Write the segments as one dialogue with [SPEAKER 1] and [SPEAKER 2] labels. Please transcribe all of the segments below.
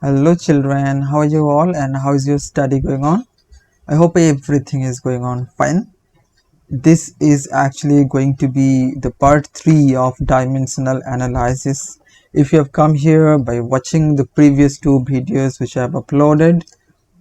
[SPEAKER 1] Hello children, how are you all and how is your study going on? I hope everything is going on fine. This is actually going to be the part 3 of dimensional analysis. If you have come here by watching the previous 2 videos which I have uploaded,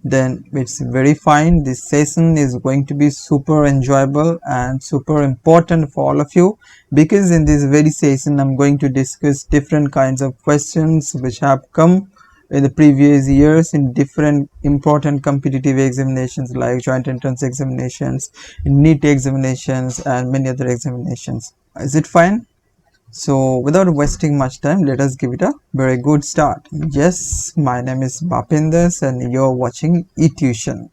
[SPEAKER 1] then it's very fine. This session is going to be super enjoyable and super important for all of you, because in this very session I'm going to discuss different kinds of questions which have come in the previous years in different important competitive examinations like joint entrance examinations, NEET examinations and many other examinations. Is it fine? So without wasting much time, let us give it a very good start. Yes, my name is Bapindas and you're watching etuition.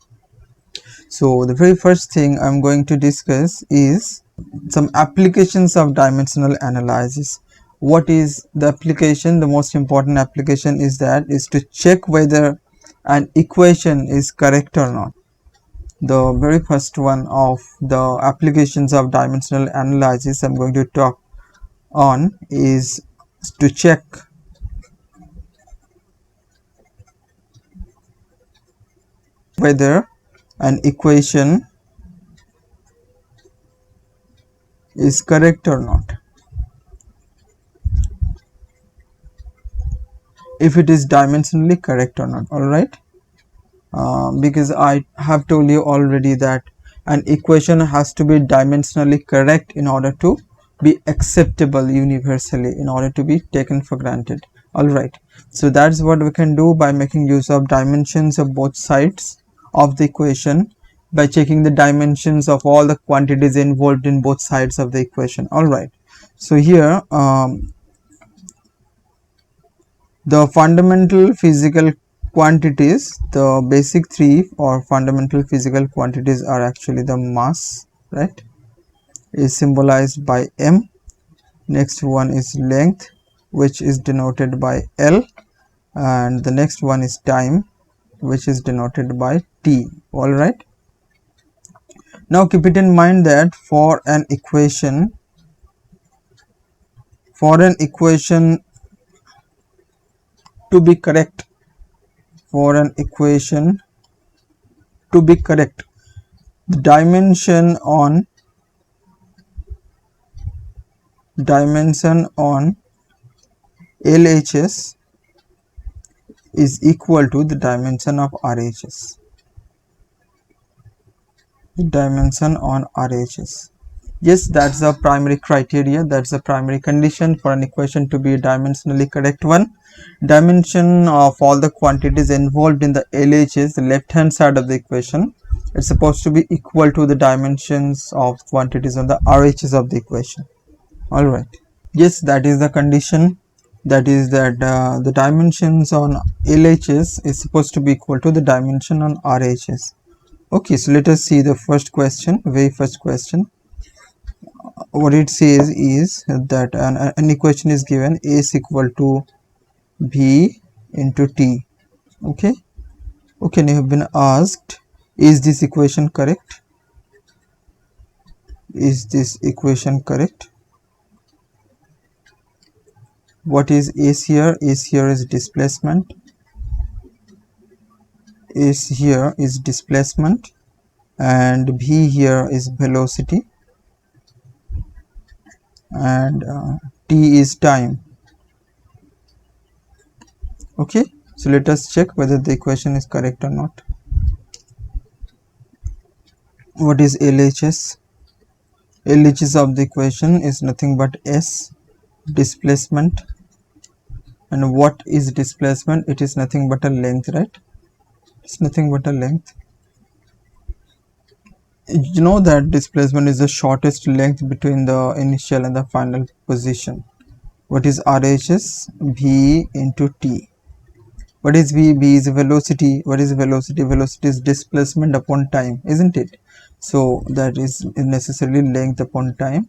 [SPEAKER 1] So the very first thing I'm going to discuss is some applications of dimensional analysis. What is the application? The most important application is to check whether an equation is correct or not. The very first one of the applications of dimensional analysis I'm going to talk on is to check whether an equation is correct or not. If it is dimensionally correct or not. Alright, because I have told you already that an equation has to be dimensionally correct in order to be acceptable universally, in order to be taken for granted. Alright, so that's what we can do by making use of dimensions of both sides of the equation, by checking the dimensions of all the quantities involved in both sides of the equation. Alright, so here the fundamental physical quantities, the basic 3 or fundamental physical quantities are actually the mass, right, is symbolized by m. Next one is length, which is denoted by L, and the next one is time, which is denoted by T. Alright, now keep it in mind that for an equation to be correct, the dimension on LHS is equal to the dimension of RHS. Yes, that's the primary criteria, that's the primary condition for an equation to be a dimensionally correct one. Dimension of all the quantities involved in the LHS, the left hand side of the equation, it's supposed to be equal to the dimensions of quantities on the RHS of the equation. Alright, yes, that is the condition, that is that the dimensions on LHS is supposed to be equal to the dimension on RHS. Okay, so let us see the first question, very first question. What it says is that an equation is given, A is equal to B into T. Okay, and you have been asked, is this equation correct? What is S here? S here is displacement. And V here is velocity, and T is time. Okay, so let us check whether the equation is correct or not. What is LHS? LHS of the equation is nothing but S, displacement. And what is displacement? It is nothing but a length, right? It's nothing but a length. You know that displacement is the shortest length between the initial and the final position. What is RHS? V into T. What is V? V is velocity. What is velocity? Velocity is displacement upon time, isn't it? So that is necessarily length upon time,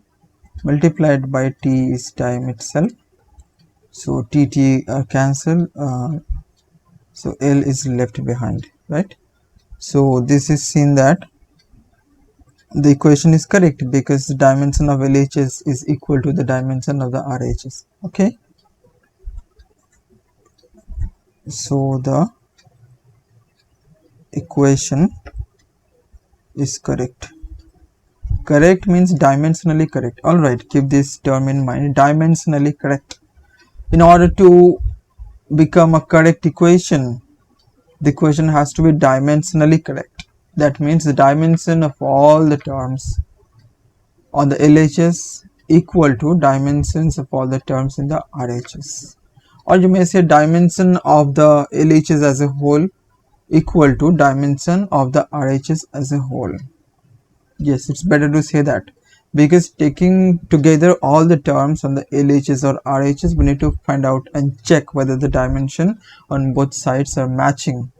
[SPEAKER 1] multiplied by T is time itself. So T cancel, so L is left behind, right? So this is seen that the equation is correct because the dimension of LHS is equal to the dimension of the RHS. Okay, So the equation is correct. Correct means dimensionally correct. Alright, keep this term in mind. Dimensionally correct. In order to become a correct equation, the equation has to be dimensionally correct. That means the dimension of all the terms on the LHS equal to dimensions of all the terms in the RHS. Or you may say dimension of the LHS as a whole equal to dimension of the RHS as a whole. Yes, it's better to say that, because taking together all the terms on the LHS or RHS, we need to find out and check whether the dimension on both sides are matching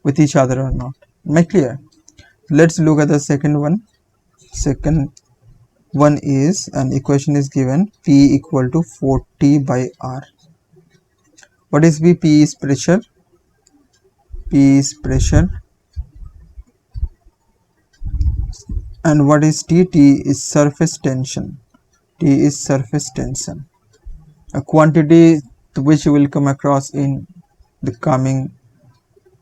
[SPEAKER 1] with each other or not. Am I clear? Let's look at the second one. Second one is an equation is given, P equal to 4T by R. What is P? P is pressure. P is pressure. And what is T? T is surface tension. T is surface tension. A quantity which you will come across in the coming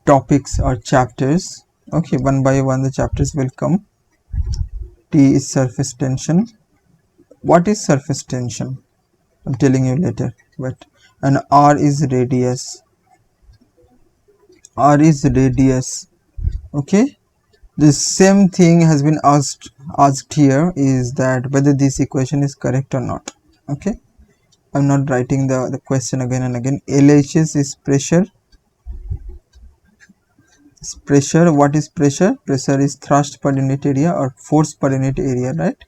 [SPEAKER 1] topics or chapters. Okay, one by one the chapters will come. T is surface tension. What is surface tension? I'm telling you later. But and R is radius. R is radius. Okay. The same thing has been asked here, is that whether this equation is correct or not. Okay. I'm not writing the question again and again. LHS is pressure. Pressure. What is pressure? Pressure is thrust per unit area or force per unit area, right?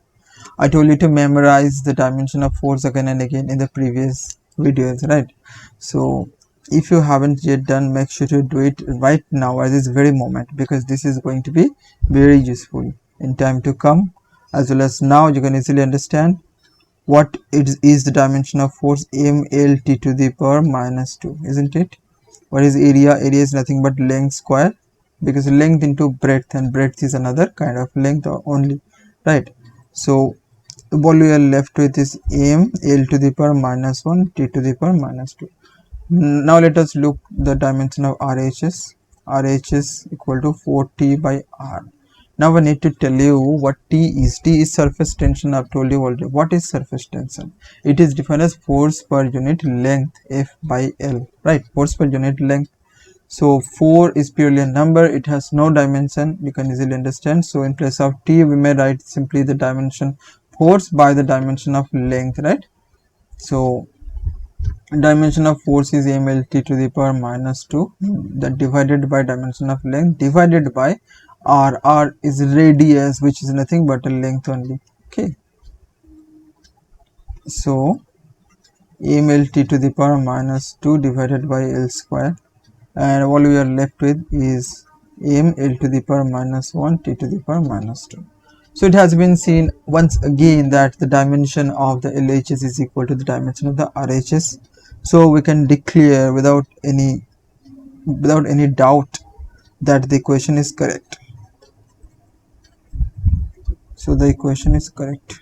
[SPEAKER 1] I told you to memorize the dimension of force again and again in the previous videos, right? So if you haven't yet done, make sure to do it right now at this very moment, because this is going to be very useful in time to come, as well as now you can easily understand what is the dimension of force, mlt to the power minus 2, isn't it? What is area? Area is nothing but length square, because length into breadth, and breadth is another kind of length only, right? So what we are left with is m l to the power minus 1 t to the power minus 2. Now let us look the dimension of RHS. RHS equal to 4T by R. Now I need to tell you what T is. T is surface tension. I've told you already. What is surface tension? It is defined as force per unit length, F by L, right? Force per unit length. So 4 is purely a number. It has no dimension. You can easily understand. So in place of T, we may write simply the dimension force by the dimension of length, right? So dimension of force is mlt to the power minus 2, that divided by dimension of length divided by r. R is radius, which is nothing but a length only. Okay, so mlt to the power minus 2 divided by L square, and all we are left with is ml to the power minus 1 t to the power minus 2. So it has been seen once again that the dimension of the LHS is equal to the dimension of the RHS. So we can declare without any doubt that the equation is correct. So the equation is correct.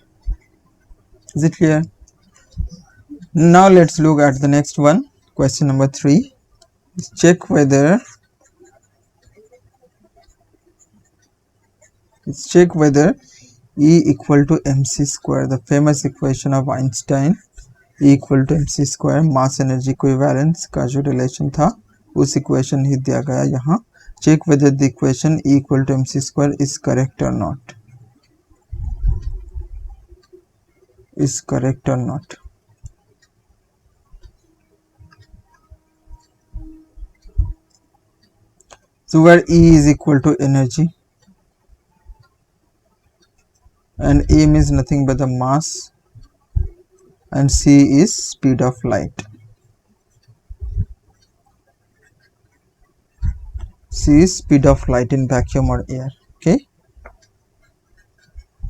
[SPEAKER 1] Is it clear? Now let's look at the next one. Question number 3. Check whether E equal to mc square, the famous equation of Einstein, E equal to mc square, mass energy equivalence का जो relation था उस equation ही दिया गया यहाँ. Check whether the equation E equal to mc square is correct or not. Is correct or not. So where E is equal to energy and m is nothing but the mass and c is speed of light. C is speed of light in vacuum or air. Okay.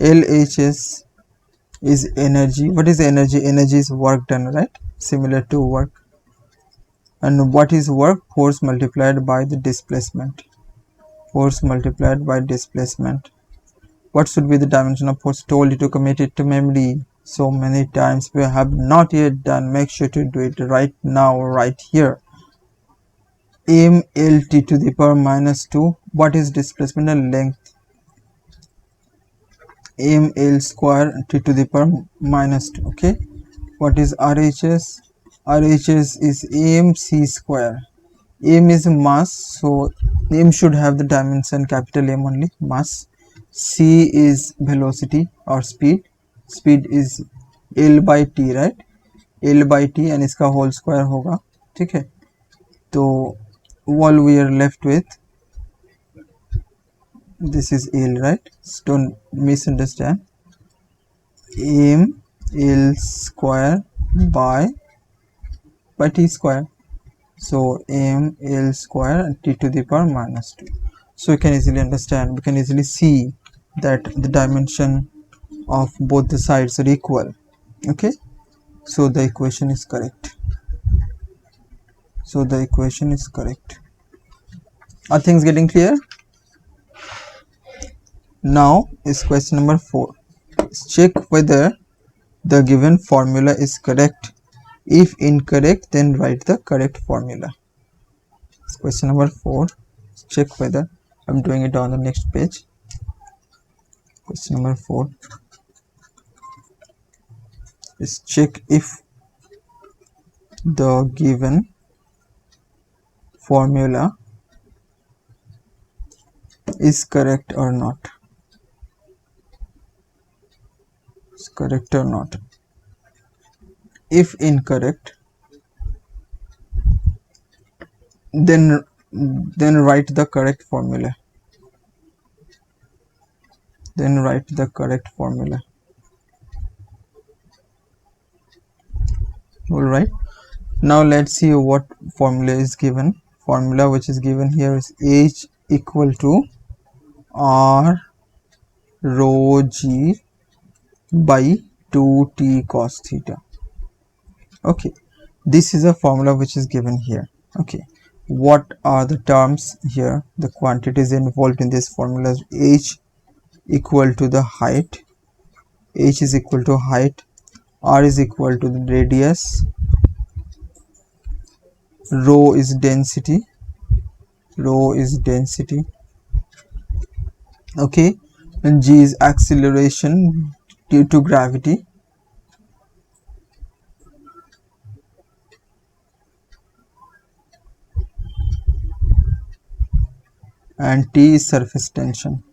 [SPEAKER 1] LHS is energy. What is energy? Energy is work done, right? Similar to work. And what is work? Force multiplied by the displacement. Force multiplied by displacement. What should be the dimension of force? Told you to commit it to memory so many times. We have not yet done. Make sure to do it right now, right here. m l t to the power minus 2. What is displacement and length? m l square t to the power minus 2. Okay, what is RHS? RHS is m c square. M is mass, so m should have the dimension capital M only, mass. C is velocity or speed. Speed is L by t, right? L by t and इसका whole square होगा, ठीक है? तो all we are left with, this is L, right? So don't misunderstand. M L square by t square. So m l square t to the power minus 2. So you can easily understand, we can easily see that the dimension of both the sides are equal. Okay, so the equation is correct. So the equation is correct. Are things getting clear? Now is question number 4. Check whether the given formula is correct. If incorrect, then write the correct formula. Question number 4. Check whether, I'm doing it on the next page. Question number 4 is check if the given formula is correct or not. Is correct or not. If incorrect, then write the correct formula. Then write the correct formula. Alright, now let's see what formula is given. Formula which is given here is H equal to R rho G by 2t cos theta. Okay, this is a formula which is given here. Okay, what are the terms here? The quantities involved in this formula is H equal to the height, H is equal to height, R is equal to the radius, rho is density, okay, and G is acceleration due to gravity, and T is surface tension.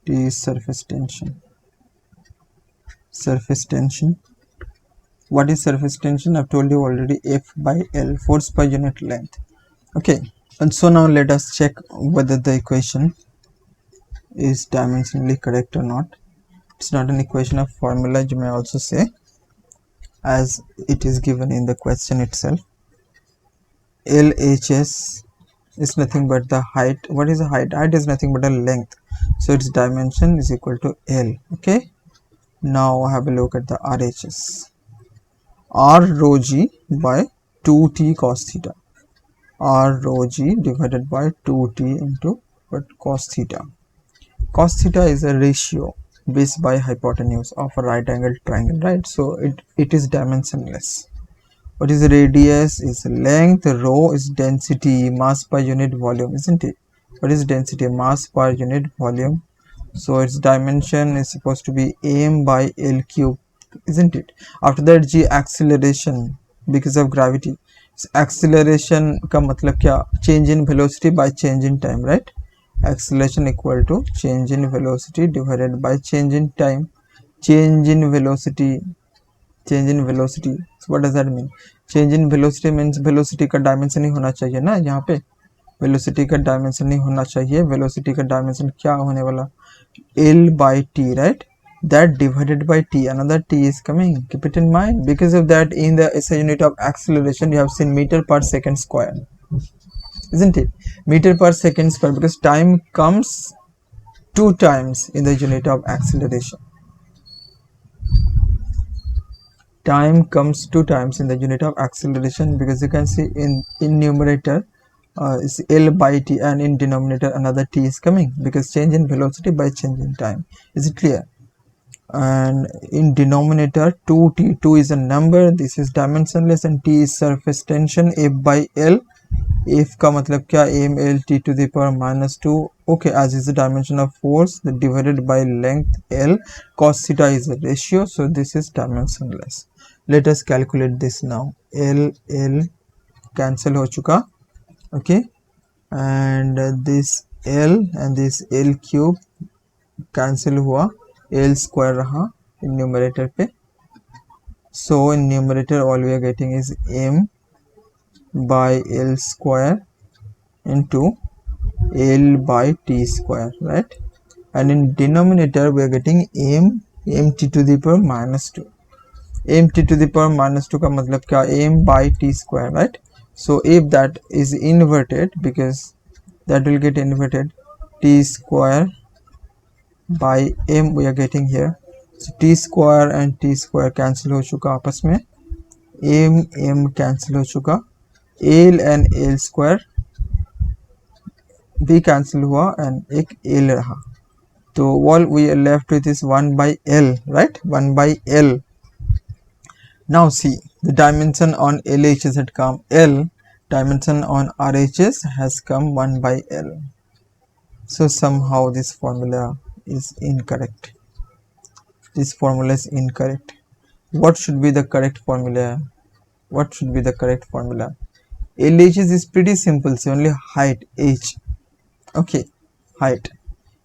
[SPEAKER 1] Surface tension. What is surface tension? I've told you already, F by L, force per unit length. Okay, and so now let us check whether the equation is dimensionally correct or not. It's not an equation of formula, you may also say, as it is given in the question itself. LHS is nothing but the height. What is the height? Height is nothing but a length, so its dimension is equal to L. Okay, now have a look at the RHS. R rho G by 2t cos theta. R rho G divided by 2t into cos theta. Cos theta is a ratio base by hypotenuse of a right angled triangle, right? So it is dimensionless. What is the radius? Is length. Rho is density, mass per unit volume, isn't it? What is density? Mass per unit volume. So its dimension is supposed to be m by L cube, isn't it? After that, G, acceleration because of gravity. So acceleration का मतलब क्या? Change in velocity by change in time, right? Acceleration equal to change in velocity divided by change in time. Change in velocity. So what does that mean? Change in velocity means velocity का dimension ही होना चाहिए ना यहाँ पे. Velocity का dimension नहीं होना चाहिए. Velocity का dimension क्या होने वाला? L by t, right? That divided by t, another t is coming. Keep it in mind. Because of that, in the SI unit of acceleration, you have seen meter per second square, isn't it? Meter per second square, because time comes 2 times in the unit of acceleration. Time comes 2 times in the unit of acceleration, because you can see in numerator is L by t, and in denominator another t is coming, because change in velocity by change in time. Is it clear? and in denominator 2t, 2 is a number, this is dimensionless, and t is surface tension, F by L. F का मतलब क्या, ml t to the power minus 2. Okay, as is the dimension of force, the divided by length L, cos theta is a ratio, so this is dimensionless. Let us calculate this now. L cancel हो चुका. Okay, and this L and this L cube cancel हुआ, L square रहा in numerator पे. So in numerator all we are getting is m by L square into L by t square, right? And in denominator we are getting mt to the power minus 2. mt to the power minus 2 का मतलब क्या, m by t square, right? So if that is inverted, because that will get inverted, t square by m we are getting here. So t square and t square cancel हो चुका आपस में, m cancel हो चुका, L and L square भी cancel हुआ and एक L रहा. तो all we are left with is 1 by L, right? 1 by L. Now see, the dimension on LHS had come L, dimension on RHS has come 1 by L. So somehow this formula is incorrect. This formula is incorrect. What should be the correct formula? What should be the correct formula? LHS is pretty simple, so only height h. Okay, height.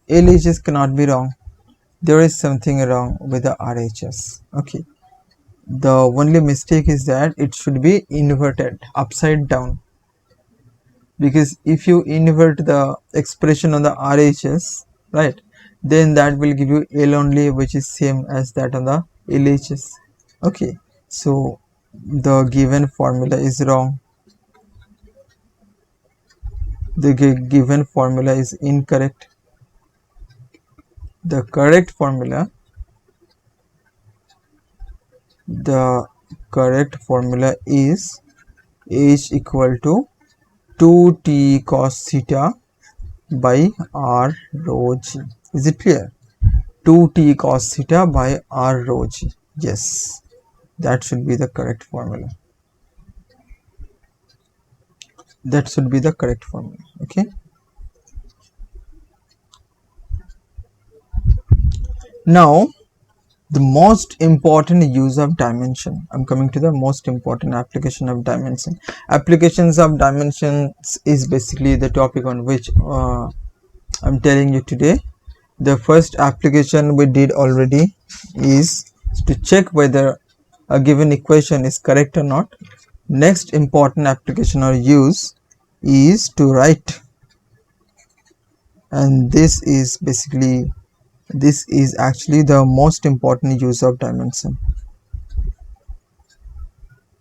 [SPEAKER 1] LHS cannot be wrong. There is something wrong with the RHS. Okay, the only mistake is that it should be inverted upside down, because if you invert the expression on the RHS, right, then that will give you L only, which is same as that on the LHS. Okay, so the given formula is wrong. The given formula is incorrect. The correct formula is h equal to 2t cos theta by r rho g. Is it clear? 2t cos theta by r rho g. Yes, that should be the correct formula. That should be the correct formula. Okay, now the most important use of dimension. I'm coming to the most important application of dimension. Applications of dimensions is basically the topic on which I'm telling you today. The first application we did already is to check whether a given equation is correct or not. Next important application or use is to write, and this is actually the most important use of dimension.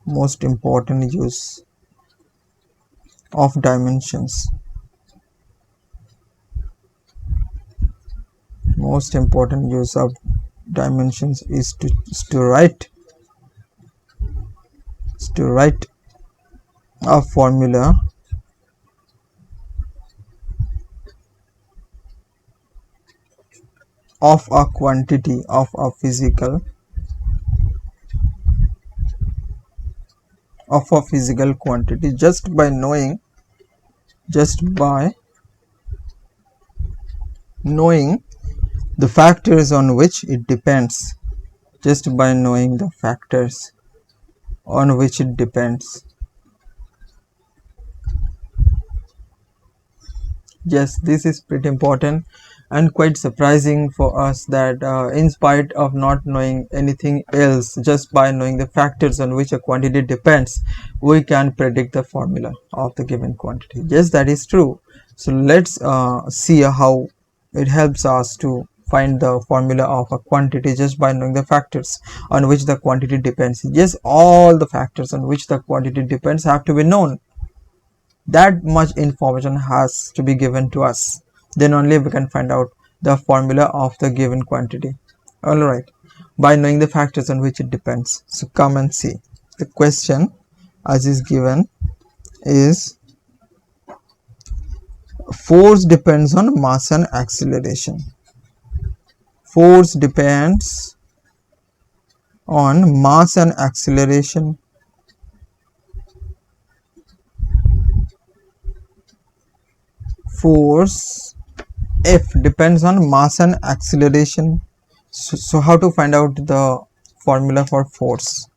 [SPEAKER 1] Most important use of dimensions. Most important use of dimensions is to write a formula of a quantity of a physical quantity just by knowing the factors on which it depends. Just by knowing the factors on which it depends. Yes, this is pretty important and quite surprising for us that in spite of not knowing anything else, just by knowing the factors on which a quantity depends, we can predict the formula of the given quantity. Yes, that is true. So let's see how it helps us to find the formula of a quantity just by knowing the factors on which the quantity depends. Yes, all the factors on which the quantity depends have to be known. That much information has to be given to us, then only we can find out the formula of the given quantity. Alright, by knowing the factors on which it depends. So come and see. The question as is given is, force depends on mass and acceleration. Force depends on mass and acceleration. Force F depends on mass and acceleration. So how to find out the formula for force?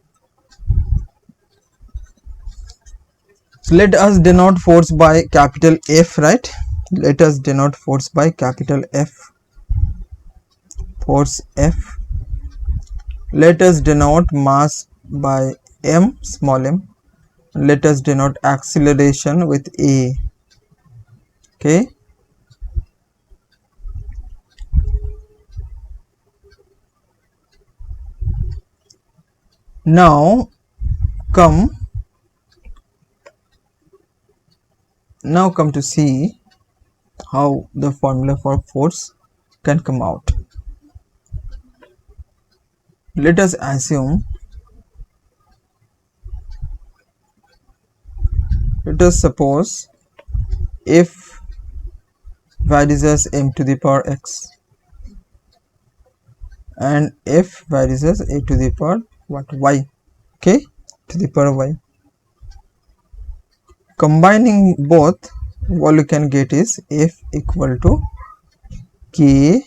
[SPEAKER 1] So let us denote force by capital F, right? Let us denote force by capital F. Force F. Let us denote mass by m, small m. Let us denote acceleration with A. Okay. Now come to see how the formula for force can come out. Let us assume, let us suppose if varies as m to the power x and f varies as a to the power what, y, okay, to the power y. Combining both, what you can get is f equal to k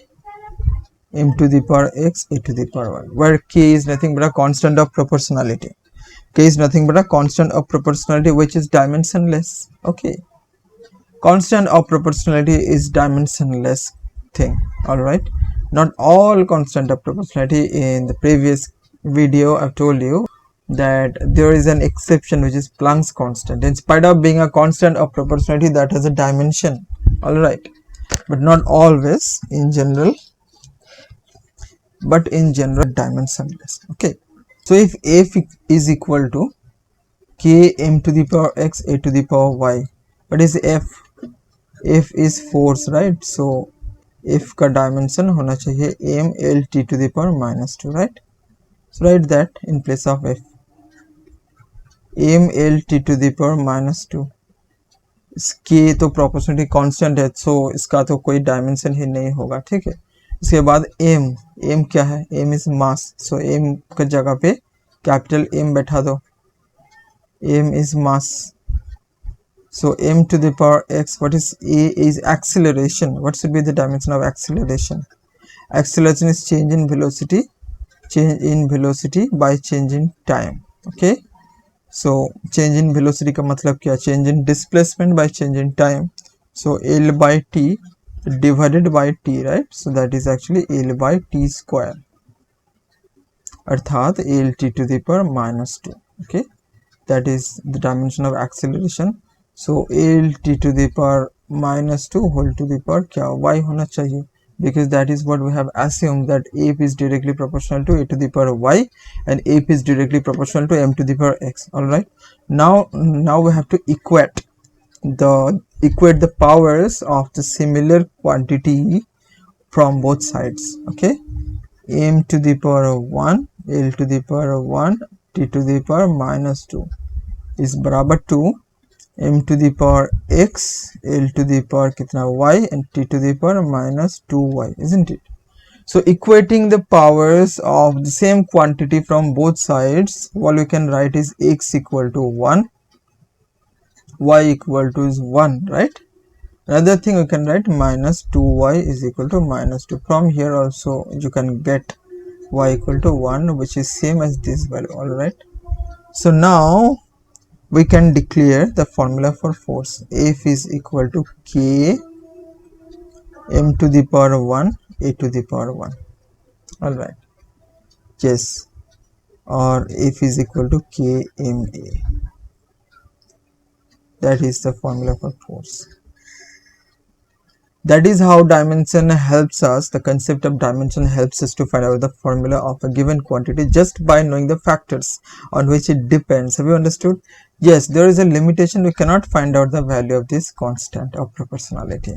[SPEAKER 1] m to the power x a to the power y, where k is nothing but a constant of proportionality. K is nothing but a constant of proportionality which is dimensionless. Okay, constant of proportionality is dimensionless thing. All right, not all constant of proportionality. In the previous video I've told you that there is an exception, which is Planck's constant. In spite of being a constant of proportionality, that has a dimension. All right, but not always. In general, but in general dimensionless. Okay, so if f is equal to k m to the power x a to the power y, what is f? F is force, right? So f का dimension होना चाहिए m l t to the power minus 2, right? So write that in place of f, m l t to the power minus 2. इसकी तो proportionality constant है, सो इसका तो कोई dimension ही नहीं होगा, ठीक है। इसके बाद m क्या है? m is mass, so m की जगह पे कैपिटल m बैठा दो, m is mass. So m to the power x, what is a is acceleration. What should be the dimension of acceleration? Acceleration is change in velocity by change in time. Okay, so change in velocity का मतलब क्या? Change in displacement by change in time. So L by t divided by t, right? So that is actually L by t square, अर्थात L t to the power minus 2. Okay, that is the dimension of acceleration. So L t to the power minus 2 whole to the power क्या? Y होना चाहिए, because that is what we have assumed, that f is directly proportional to a to the power y and f is directly proportional to m to the power x. All right, now we have to equate the powers of the similar quantity from both sides. Okay, m to the power 1 l to the power 1 t to the power minus 2 is बराबर to m to the power x l to the power कितना y and t to the power minus 2y, isn't it? So equating the powers of the same quantity from both sides, what we can write is x equal to 1, y equal to is 1, right? Another thing we can write minus 2y is equal to minus 2. From here also you can get y equal to 1, which is same as this value. All right, so now we can declare the formula for force. F is equal to k m to the power 1 a to the power 1. All right, yes, or F is equal to k m a. That is the formula for force. That is how dimension helps us. The concept of dimension helps us to find out the formula of a given quantity just by knowing the factors on which it depends. Have you understood? Yes, there is a limitation. We cannot find out the value of this constant of proportionality.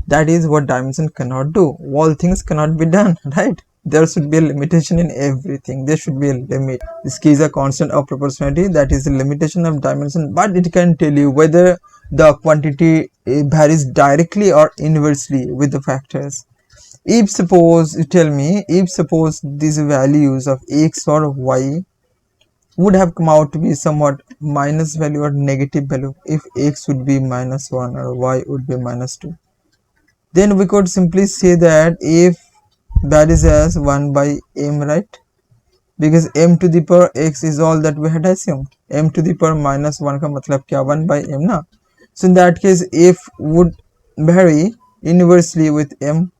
[SPEAKER 1] That is what dimension cannot do. All things cannot be done, right? There should be a limitation in everything. There should be a limit. This key is a constant of proportionality. That is the limitation of dimension, but it can tell you whether the quantity varies directly or inversely with the factors. If suppose you tell me, if suppose these values of x or y would have come out to be somewhat minus value or negative value, if x would be -1 or y would be -2, then we could simply say that if that is as 1 by m, right? Because m to the power x is all that we had assumed. M to the power -1 का मतलब क्या, 1 by m ना. So in that case f would vary inversely with m.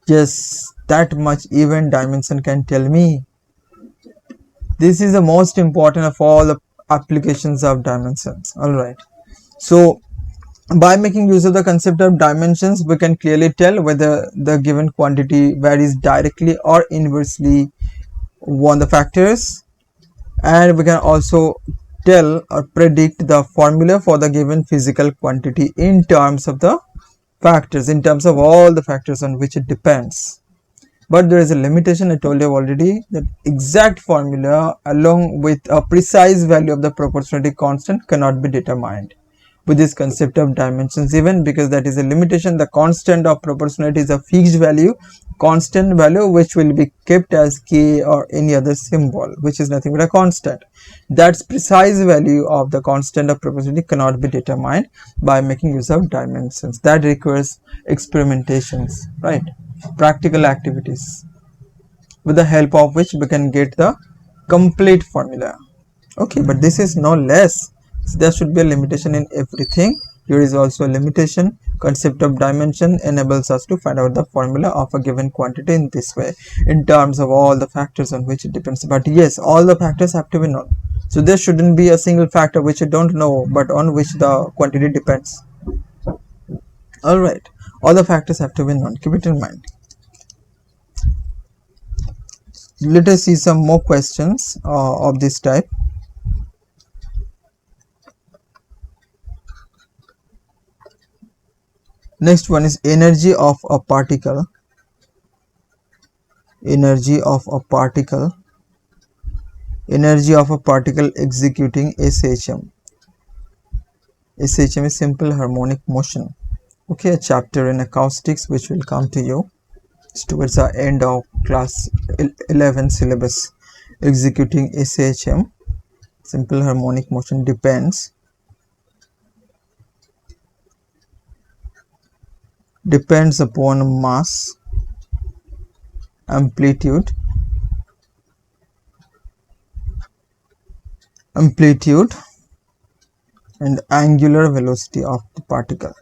[SPEAKER 1] Just that much even dimension can tell me. This is the most important of all the applications of dimensions. Alright, so by making use of the concept of dimensions, we can clearly tell whether the given quantity varies directly or inversely on the factors, and we can also tell or predict the formula for the given physical quantity in terms of the factors, in terms of all the factors on which it depends. But there is a limitation, I told you already, that exact formula along with a precise value of the proportionality constant cannot be determined with this concept of dimensions, even because that is a limitation. The constant of proportionality is a fixed value, constant value, which will be kept as k or any other symbol, which is nothing but a constant. That's precise value of the constant of proportionality cannot be determined by making use of dimensions. That requires experimentations, right? Practical activities with the help of which we can get the complete formula. Okay, but this is no less. So there should be a limitation in everything. Here is also a limitation. Concept of dimension enables us to find out the formula of a given quantity in this way, in terms of all the factors on which it depends. But yes, all the factors have to be known. So there shouldn't be a single factor which you don't know but on which the quantity depends. Alright, all the factors have to be known. Keep it in mind. Let us see some more questions of this type. Next one is energy of a particle. Energy of a particle. Energy of a particle executing SHM. SHM is simple harmonic motion. Okay, a chapter in acoustics which will come to you towards the end of class 11 syllabus. Executing SHM, simple harmonic motion, depends upon mass, amplitude and angular velocity of the particle.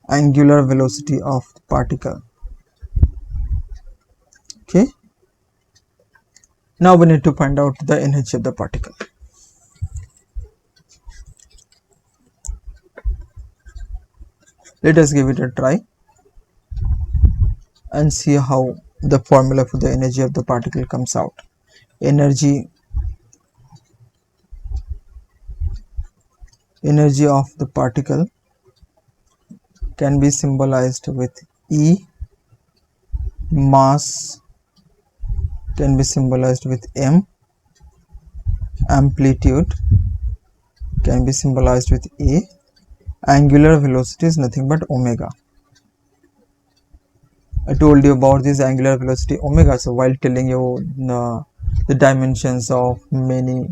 [SPEAKER 1] Angular velocity of the particle. Okay, now we need to find out the energy of the particle. Let us give it a try and see how the formula for the energy of the particle comes out. Energy of the particle can be symbolized with E, mass can be symbolized with m, amplitude can be symbolized with a, angular velocity is nothing but omega. I told you about this angular velocity omega, so while telling you the dimensions of many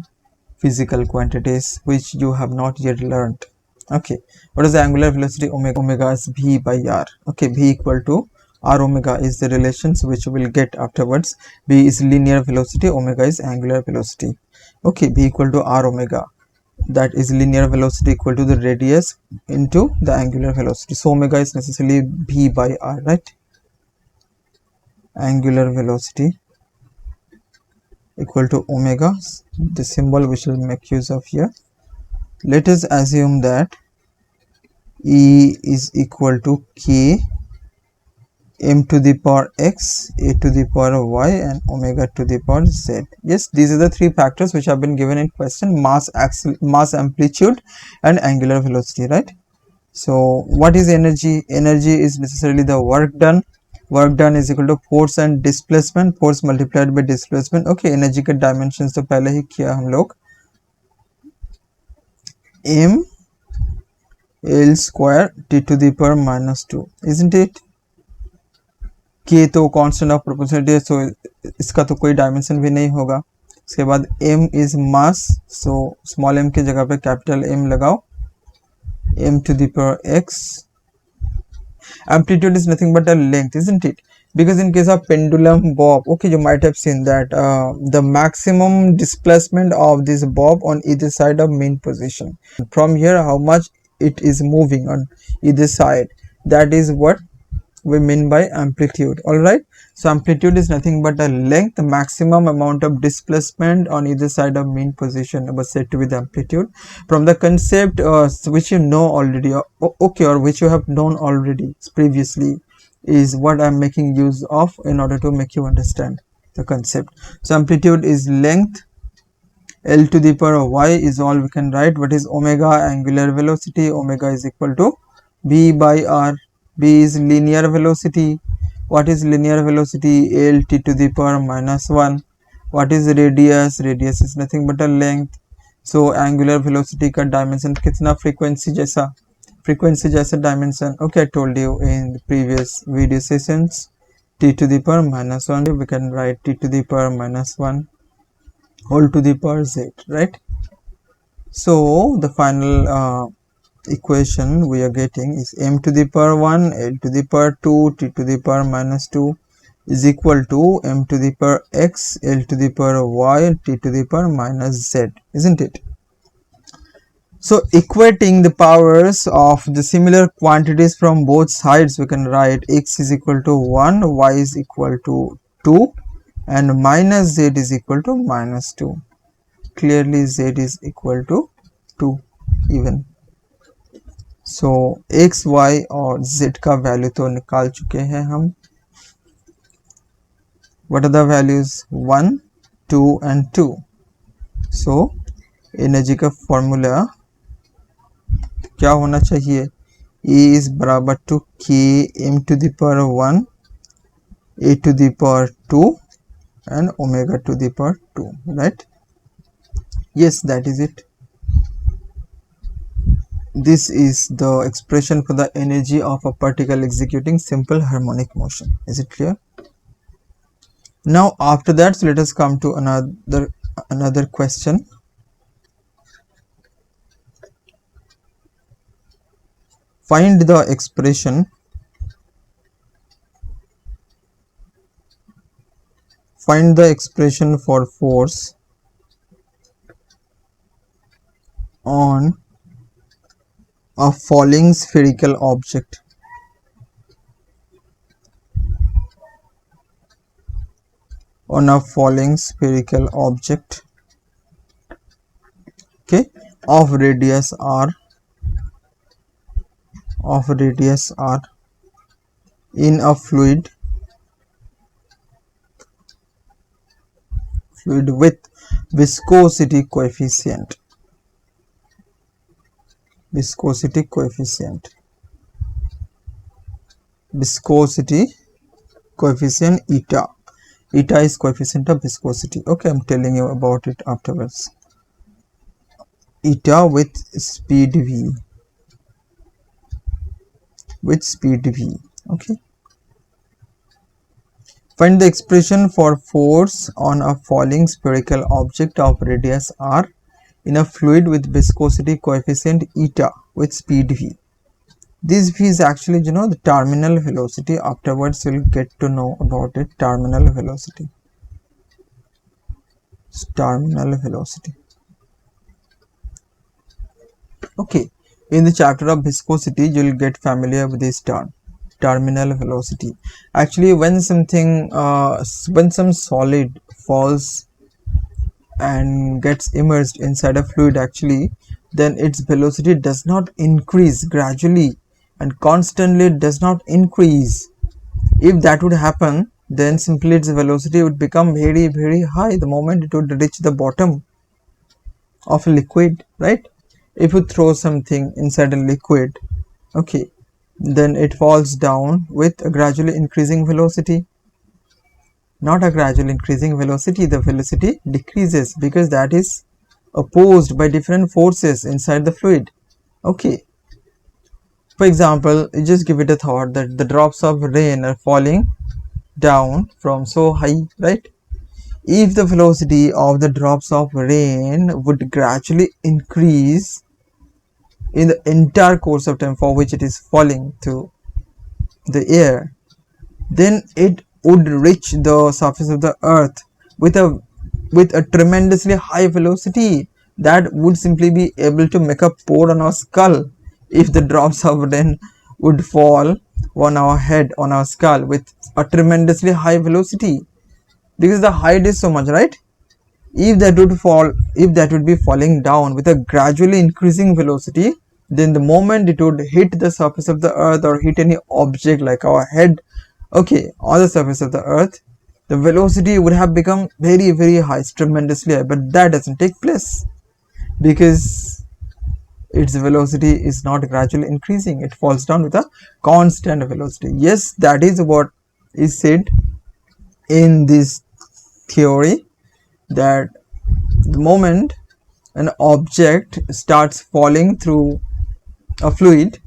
[SPEAKER 1] physical quantities which you have not yet learned. Okay, what is the angular velocity omega? Omega is v by r. Okay, v equal to r omega is the relations which we will get afterwards. V is linear velocity, omega is angular velocity. Okay, v equal to r omega, that is linear velocity equal to the radius into the angular velocity. So omega is necessarily v by r, right? Angular velocity equal to omega, the symbol which will make use of here. Let us assume that E is equal to k m to the power x, a to the power y and omega to the power z. Yes, these are the three factors which have been given in question: mass, amplitude and angular velocity, right? So what is energy? Energy is necessarily the work done. Work done is equal to force and displacement, force multiplied by displacement. Okay, energy के dimensions तो पहले ही किया हम लोग. M L square t to the power minus 2, isn't it? k तो constant of proportionality है, सो इसका तो कोई डायमेंशन भी नहीं होगा। उसके बाद m is mass, so small m की जगह पे कैपिटल M लगाओ, m to the power x. Amplitude is nothing but a length, isn't it? Because in case of pendulum bob, okay, you might have seen that the maximum displacement of this bob on either side of mean position. From here, how much it is moving on either side, that is what we mean by amplitude. All right, so amplitude is nothing but a length, the maximum amount of displacement on either side of mean position was said to be the amplitude. From the concept which you know already, okay, or which you have known already previously, is what I'm making use of in order to make you understand the concept. So amplitude is length, L to the power of y is all we can write. What is omega? Angular velocity. Omega is equal to b by r. B is linear velocity. What is linear velocity? L t to the power minus 1. What is radius? Radius is nothing but a length. So angular velocity का dimension कितना? Frequency जैसा dimension. Okay, I told you in the previous video sessions. T to the power minus 1. We can write t to the power minus 1 whole to the power z, right? So the final equation we are getting is m to the power 1, L to the power 2, t to the power minus 2 is equal to m to the power x, L to the power y, t to the power minus z, isn't it? So equating the powers of the similar quantities from both sides, we can write x is equal to 1, y is equal to 2, and minus z is equal to minus 2. Clearly z is equal to 2 even. So x, y और z का value तो निकाल चुके हैं हम. What are the values? 1, 2 and 2. So energy का formula क्या होना चाहिए? E is बराबर to k m to the power 1, a to the power 2 and omega to the power 2, right? Yes, that is it. This is the expression for the energy of a particle executing simple harmonic motion. Is it clear? Now after that, so let us come to another question. Find the expression for force on a falling spherical object. On a falling spherical object, okay, of radius r, in a fluid with viscosity coefficient eta. Eta is coefficient of viscosity. Okay, I'm telling you about it afterwards. Eta with speed v. Okay. Find the expression for force on a falling spherical object of radius r in a fluid with viscosity coefficient eta with speed v. This v is actually, you know, the terminal velocity. Afterwards you'll get to know about it. Terminal velocity. Okay, in the chapter of viscosity you'll get familiar with this term, terminal velocity. Actually when some solid falls and gets immersed inside a fluid, actually then its velocity does not increase gradually and constantly, does not increase. If that would happen, then simply its velocity would become very, very high the moment it would reach the bottom of a liquid, right? If you throw something inside a liquid, okay, then it falls down with a gradually increasing velocity. Not a gradually increasing velocity, the velocity decreases because that is opposed by different forces inside the fluid. Okay, For example, you just give it a thought that the drops of rain are falling down from so high, right? If the velocity of the drops of rain would gradually increase in the entire course of time for which it is falling through the air, then it would reach the surface of the earth with a tremendously high velocity that would simply be able to make a pore on our skull if the drops of rain would fall on our head, on our skull, with a tremendously high velocity, because the height is so much, right? If that would be falling down with a gradually increasing velocity, then the moment it would hit the surface of the earth or hit any object like our head, okay, on the surface of the earth, the velocity would have become very, very high, tremendously high. But that doesn't take place because its velocity is not gradually increasing. It falls down with a constant velocity. Yes, that is what is said in this theory, that the moment an object starts falling through a fluid,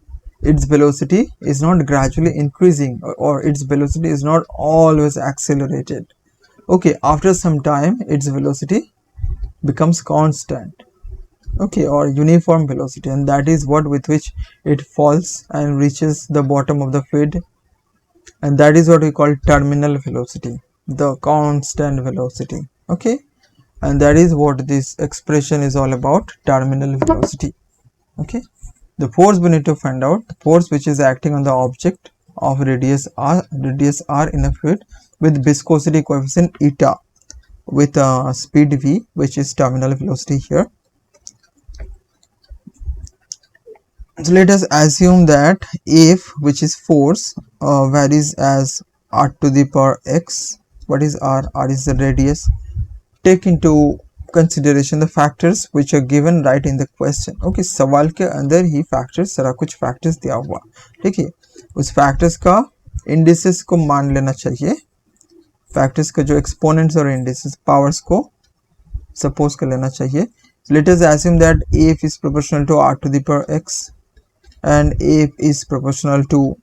[SPEAKER 1] its velocity is not gradually increasing, or its velocity is not always accelerated. Okay, after some time its velocity becomes constant, okay, or uniform velocity, and that is what with which it falls and reaches the bottom of the fluid, and that is what we call terminal velocity, the constant velocity. Okay, and that is what this expression is all about, terminal velocity. Okay, the force we need to find out, the force which is acting on the object of radius r in a fluid with viscosity coefficient eta with speed v, which is terminal velocity here. So let us assume that F, which is force, varies as r to the power x. What is r? R is the radius. Take into consideration the factors which are given right in the question. Okay, सवाल के अंदर ही factors, सारा कुछ factors दिया हुआ, ठीक है, उस factors का indices को मान लेना चाहिए, factors का जो exponents और indices powers को suppose कर लेना चाहिए. Let us assume that F is proportional to r to the power x and F is proportional to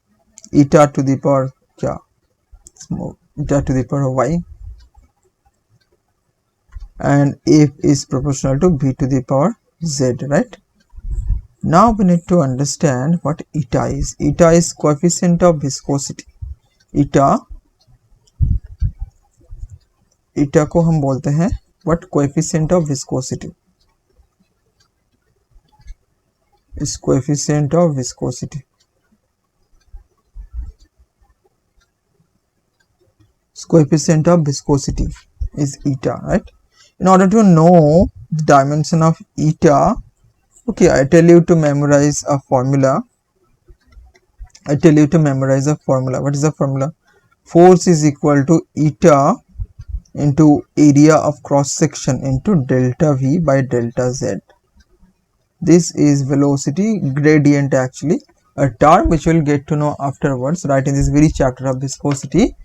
[SPEAKER 1] eta to the power क्या, eta to the power y, and F is proportional to b to the power z, right? Now we need to understand what eta is. Eta is coefficient of viscosity. Eta को हम बोलते हैं what? Coefficient of viscosity. Is coefficient of viscosity. Coefficient of viscosity is eta, right? In order to know the dimension of eta, okay, I tell you to memorize a formula. What is the formula? Force is equal to eta into area of cross section into delta v by delta z. This is velocity gradient, actually a term which we'll get to know afterwards, right, in this very chapter of viscosity.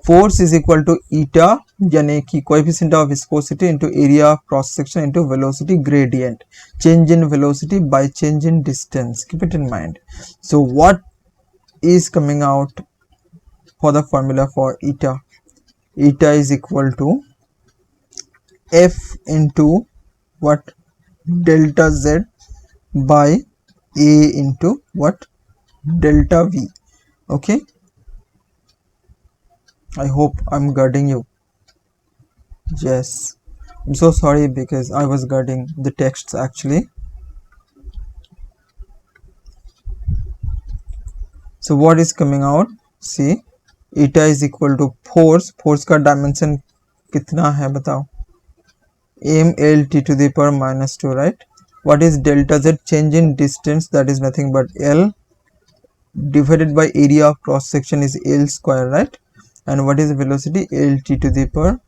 [SPEAKER 1] Force is equal to eta, यानी कि coefficient of viscosity into area of cross section into velocity gradient, change in velocity by change in distance. Keep it in mind. So what is coming out for the formula for eta? Eta is equal to f into what? Delta z by a into what? Delta v. Okay, I hope I'm guarding you. Yes, I'm so sorry because I was guarding the texts actually. So what is coming out? See, eta is equal to force. Force का dimension कितना है बताओ? mlt to the power minus 2, right? What is delta z? Change in distance, that is nothing but L divided by area of cross section is L square, right? And what is velocity? lt to the power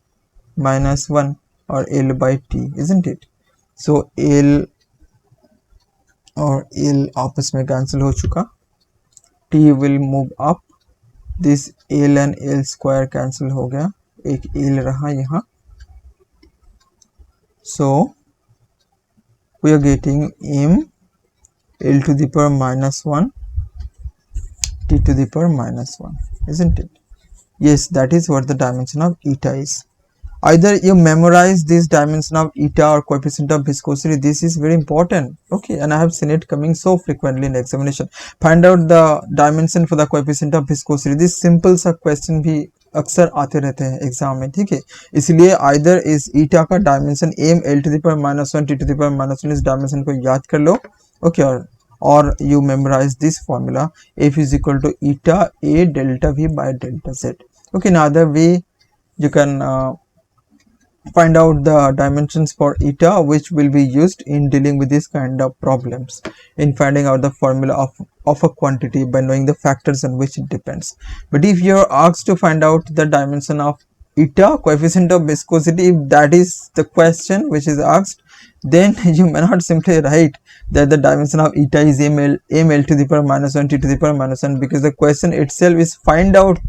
[SPEAKER 1] minus 1 or L by t, isn't it? So L और L आपस में cancel हो चुका, t will move up, this L and L square cancel हो गया, एक L रहा यहाँ. So we are getting m L to the power minus 1 t to the power minus 1, isn't it? Yes, that is what the dimension of eta is. Either you memorize this dimension of eta or coefficient of viscosity. This is very important. Okay, and I have seen it coming so frequently in examination. Find out the dimension for the coefficient of viscosity. This simple सा question भी अक्सर आते रहते हैं exam में, ठीक है. इसलिए either is eta का dimension m l to the power minus 1 t to the power minus 1, इस डायमेंशन को याद कर लो. ओके, और you memorize this formula, f is equal to eta a delta v by delta z. Okay, in other way you can find out the dimensions for eta, which will be used in dealing with this kind of problems, in finding out the formula of a quantity by knowing the factors on which it depends. But if you are asked to find out the dimension of eta, coefficient of viscosity, if that is the question which is asked, then you may not simply write that the dimension of eta is ml to the power minus 1 t to the power minus 1, because the question itself is find out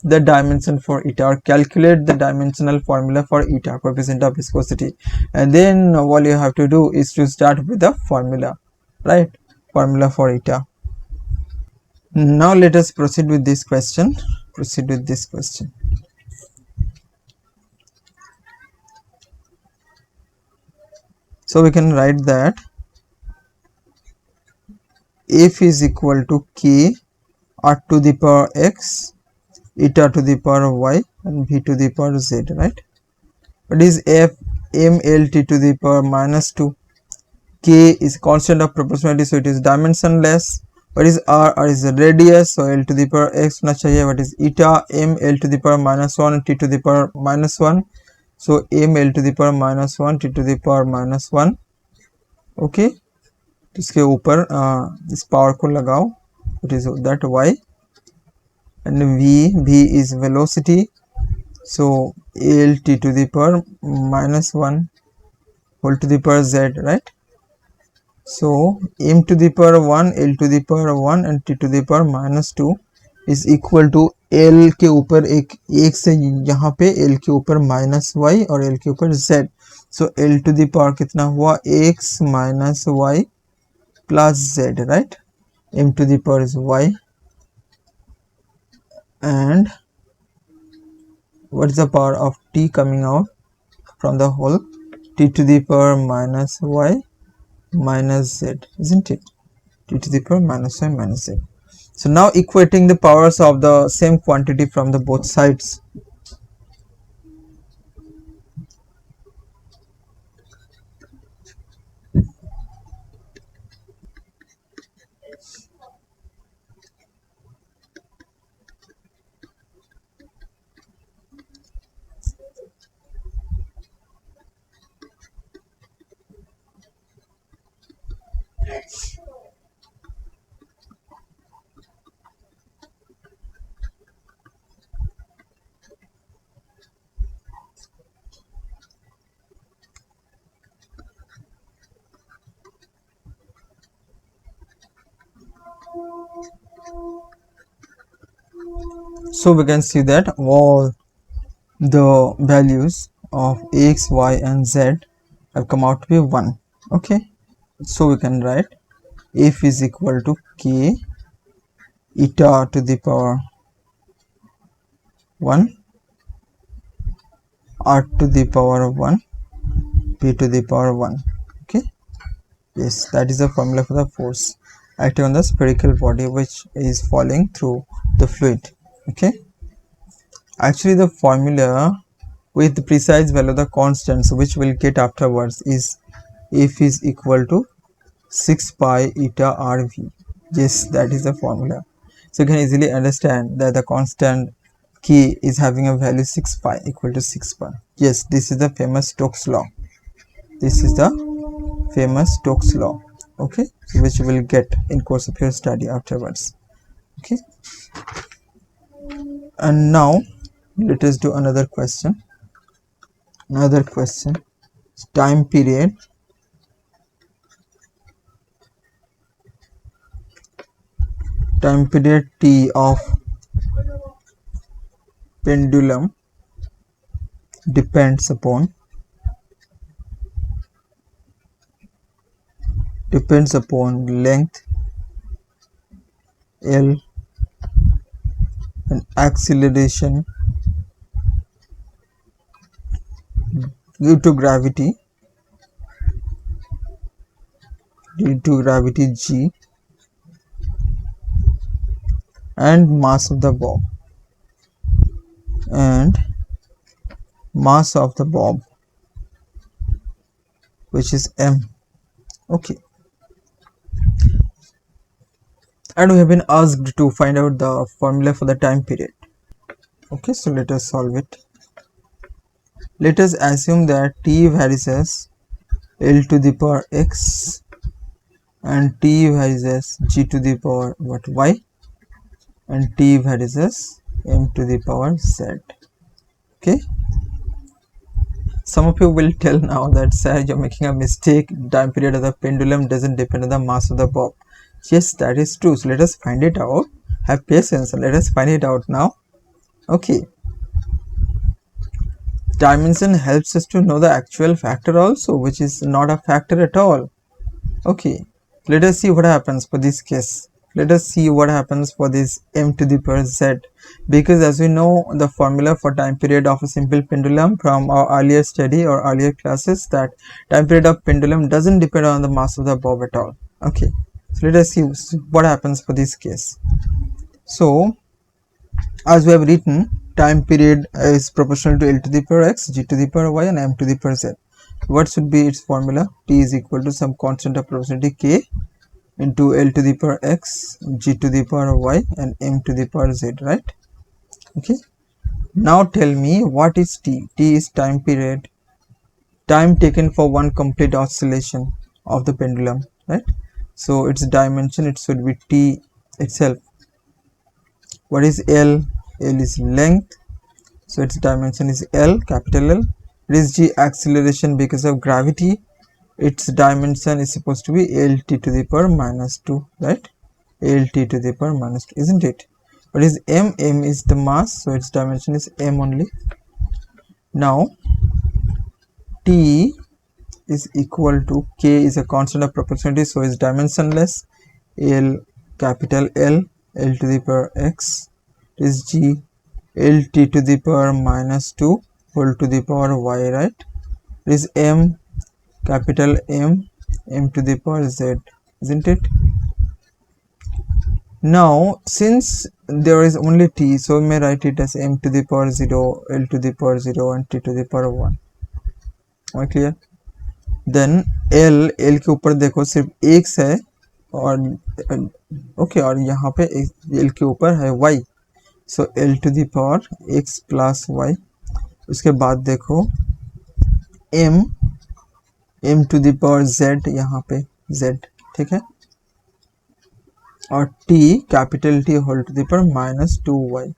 [SPEAKER 1] the dimension for eta or calculate the dimensional formula for eta, coefficient of viscosity, and then all you have to do is to start with the formula, right? Formula for eta. Now let us proceed with this question. So we can write that f is equal to k r to the power x, eta to the power y, and v to the power z, right? What is f? m l t to the power minus 2. K is constant of proportionality, so it is dimensionless. What is r? R is the radius, so l to the power x होना चाहिए. What is eta? m l to the power minus 1 t to the power minus 1, so m l to the power minus 1 t to the power minus 1. okay, इसके ऊपर इस power को लगाओ, it is that y, and v is velocity, so l t to the power minus 1 whole to the power z, right? So m to the power 1, l to the power 1 and t to the power minus 2 is equal to l के ऊपर एक से यहाँ पे l के ऊपर minus y और l के ऊपर z. So l to the power कितना हुआ, x minus y plus z, right? m to the power is y, and what is the power of t coming out from the whole? T to the power minus y minus z, isn't it? T to the power minus y minus z. So now equating the powers of the same quantity from the both sides. So we can see that all the values of x, y and z have come out to be 1. Okay, so we can write f is equal to k eta to the power 1, r to the power 1, p to the power 1. Okay, yes, that is the formula for the force acting on the spherical body which is falling through the fluid. Okay, actually the formula with the precise value of the constants which we'll get afterwards is f is equal to 6 pi eta rv. Yes, that is the formula. So you can easily understand that the constant k is having a value 6 pi equal to 6 pi. Yes, this is the famous Stokes law. Okay, which you will get in course of your study afterwards. Okay, and now let us do another question. Time period t of pendulum depends upon length L and acceleration due to gravity g, and mass of the bob, and mass of the bob, which is m. Okay, and we have been asked to find out the formula for the time period. Okay, so let us solve it. Let us assume that t varies as L to the power x and t varies as g to the power y, and t varies as m to the power z. Okay, some of you will tell now that, sir, you're making a mistake. Time period of the pendulum doesn't depend on the mass of the bob. Yes, that is true. So let us find it out. Have patience and let us find it out now. Okay, dimension helps us to know the actual factor also, which is not a factor at all. Okay, let us see what happens for this case. Let us see what happens for this m to the power z, because as we know the formula for time period of a simple pendulum from our earlier study or earlier classes, that time period of pendulum doesn't depend on the mass of the bob at all. Okay, so let us see what happens for this case. So as we have written, time period is proportional to L to the power x, g to the power y, and m to the power z. What should be its formula? T is equal to some constant of proportionality k into L to the power x, g to the power y, and m to the power z, right? Okay, now tell me, what is t? T is time period, time taken for one complete oscillation of the pendulum, right? So its dimension, it should be t itself. What is L? L is length, so its dimension is L, capital L. It is g, acceleration because of gravity. Its dimension is supposed to be Lt to the power minus 2, right? Lt to the power minus 2, isn't it? What is m? M is the mass, so its dimension is m only. Now t is equal to, k is a constant of proportionality, so it's dimensionless. L, capital L, L to the power x is g, Lt to the power minus 2 whole to the power y, right? It is m, capital M, m to the power z, isn't it? Now since there is only t, so we may write it as m to the power 0, L to the power 0, and t to the power 1. Am I clear? Then L के ऊपर देखो सिर्फ x है, और okay, और यहाँ पे L के ऊपर है y, so L to the power x plus y. उसके बाद देखो m to the power z, यहाँ पे z, ठीक है, और t, capital T whole to the power minus 2y,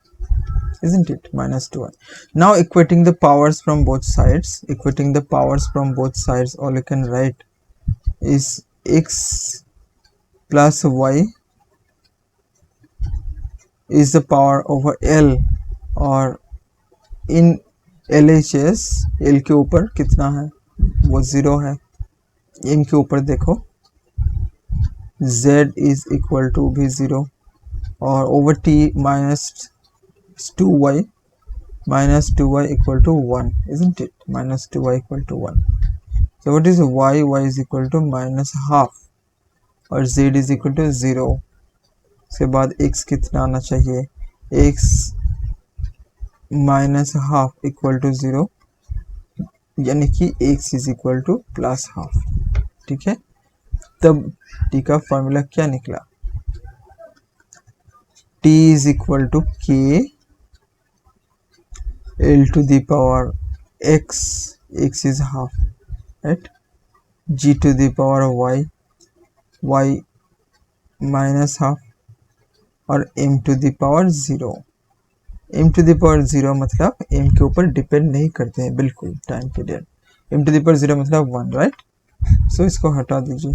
[SPEAKER 1] isn't it? Minus 2y. Now equating the powers from both sides, all you can write is x plus y is the power over L, और in LHS L के ऊपर कितना है, वो 0 है. m के ऊपर देखो z is equal to भी 0, और over t minus 2y equal to 1, isn't it? Minus 2y equal to 1. So what is y? Y is equal to minus half, और z is equal to 0. उसके बाद x कितना आना चाहिए, x minus half equal to 0, यानी कि x is equal to plus half. ठीक है, तब t का फॉर्मूला क्या निकला? t is equal to k L to the power x, x is half, right? G to the power y, y minus half, और m to the power 0. m to the power 0 मतलब m के ऊपर depend नहीं करते हैं बिल्कुल time period. m to the power 0 मतलब 1, right? सो इसको हटा दीजिए.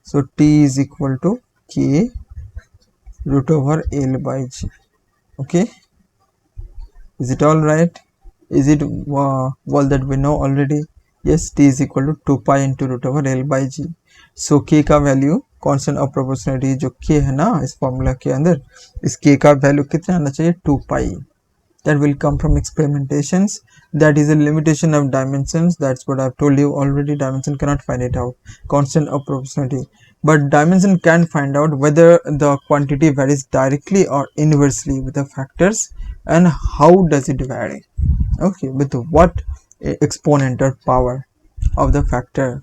[SPEAKER 1] So t is equal to k root over L by g. Okay, is it all right? Is it all that we know already? yes, t is equal to 2 pi into root over L by G. So k का value constant of proportionality जो k है ना इस formula के अंदर, इस k का value कितना आना चाहिए 2 pi. That will come from experimentations. That is a limitation of dimensions. That's what I've told you already. Dimension cannot find it out. Constant of proportionality. But dimension can find out whether the quantity varies directly or inversely with the factors and how does it vary. Okay, with what exponent or power of the factor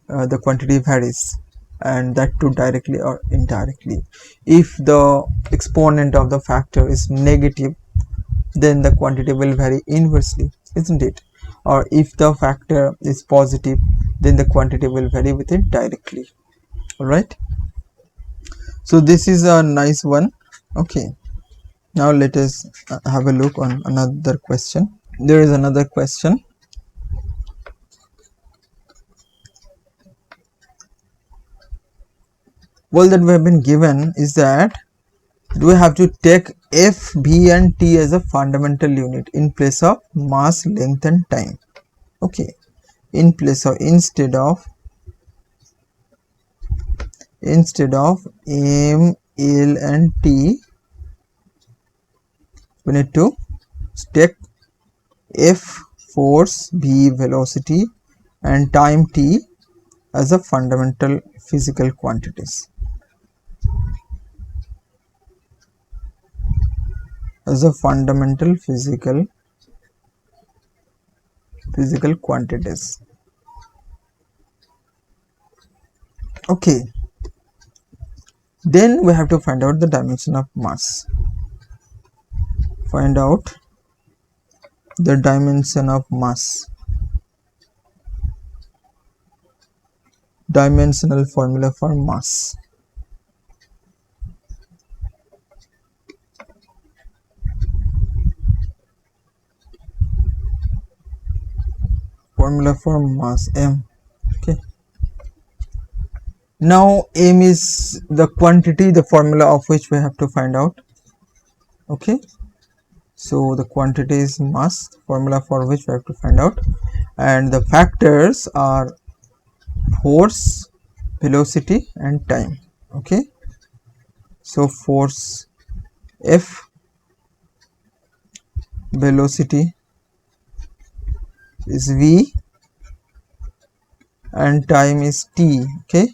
[SPEAKER 1] the quantity varies, and that too directly or indirectly. If the exponent of the factor is negative, then the quantity will vary inversely, isn't it? Or if the factor is positive, then the quantity will vary with it directly. All right, so this is a nice one. Okay, now let us have a look on another question. There is another question. Well, that we have been given is that we have to take F, B and T as a fundamental unit in place of mass, length and time. Okay, in place of instead of M, L and T, we need to take F, force, B, velocity and time T as a fundamental physical quantities. As a fundamental physical quantities. Okay, then we have to find out the dimension of mass. Find out the dimension of mass. Dimensional formula for mass. Formula for mass, m. Okay, now m is the quantity, the formula of which we have to find out. Okay, so the quantity is mass, formula for which we have to find out, and the factors are force, velocity and time. Okay, so force F, velocity is V and time is T. Okay,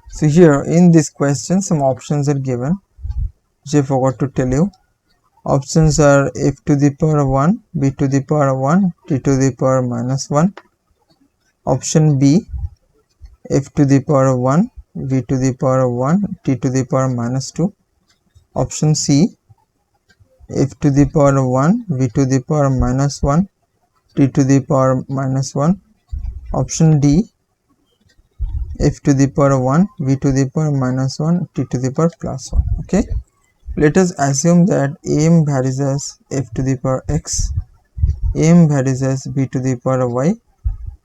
[SPEAKER 1] so here in this question some options are given which I forgot to tell you. Options are f to the power 1, b to the power 1, t to the power minus 1. Option B, f to the power 1, v to the power 1, t to the power minus 2. Option C, f to the power 1, v to the power minus 1, t to the power minus 1. Option D, f to the power 1, v to the power minus 1, t to the power plus 1. Okay, let us assume that m varies as f to the power x, m varies as v to the power y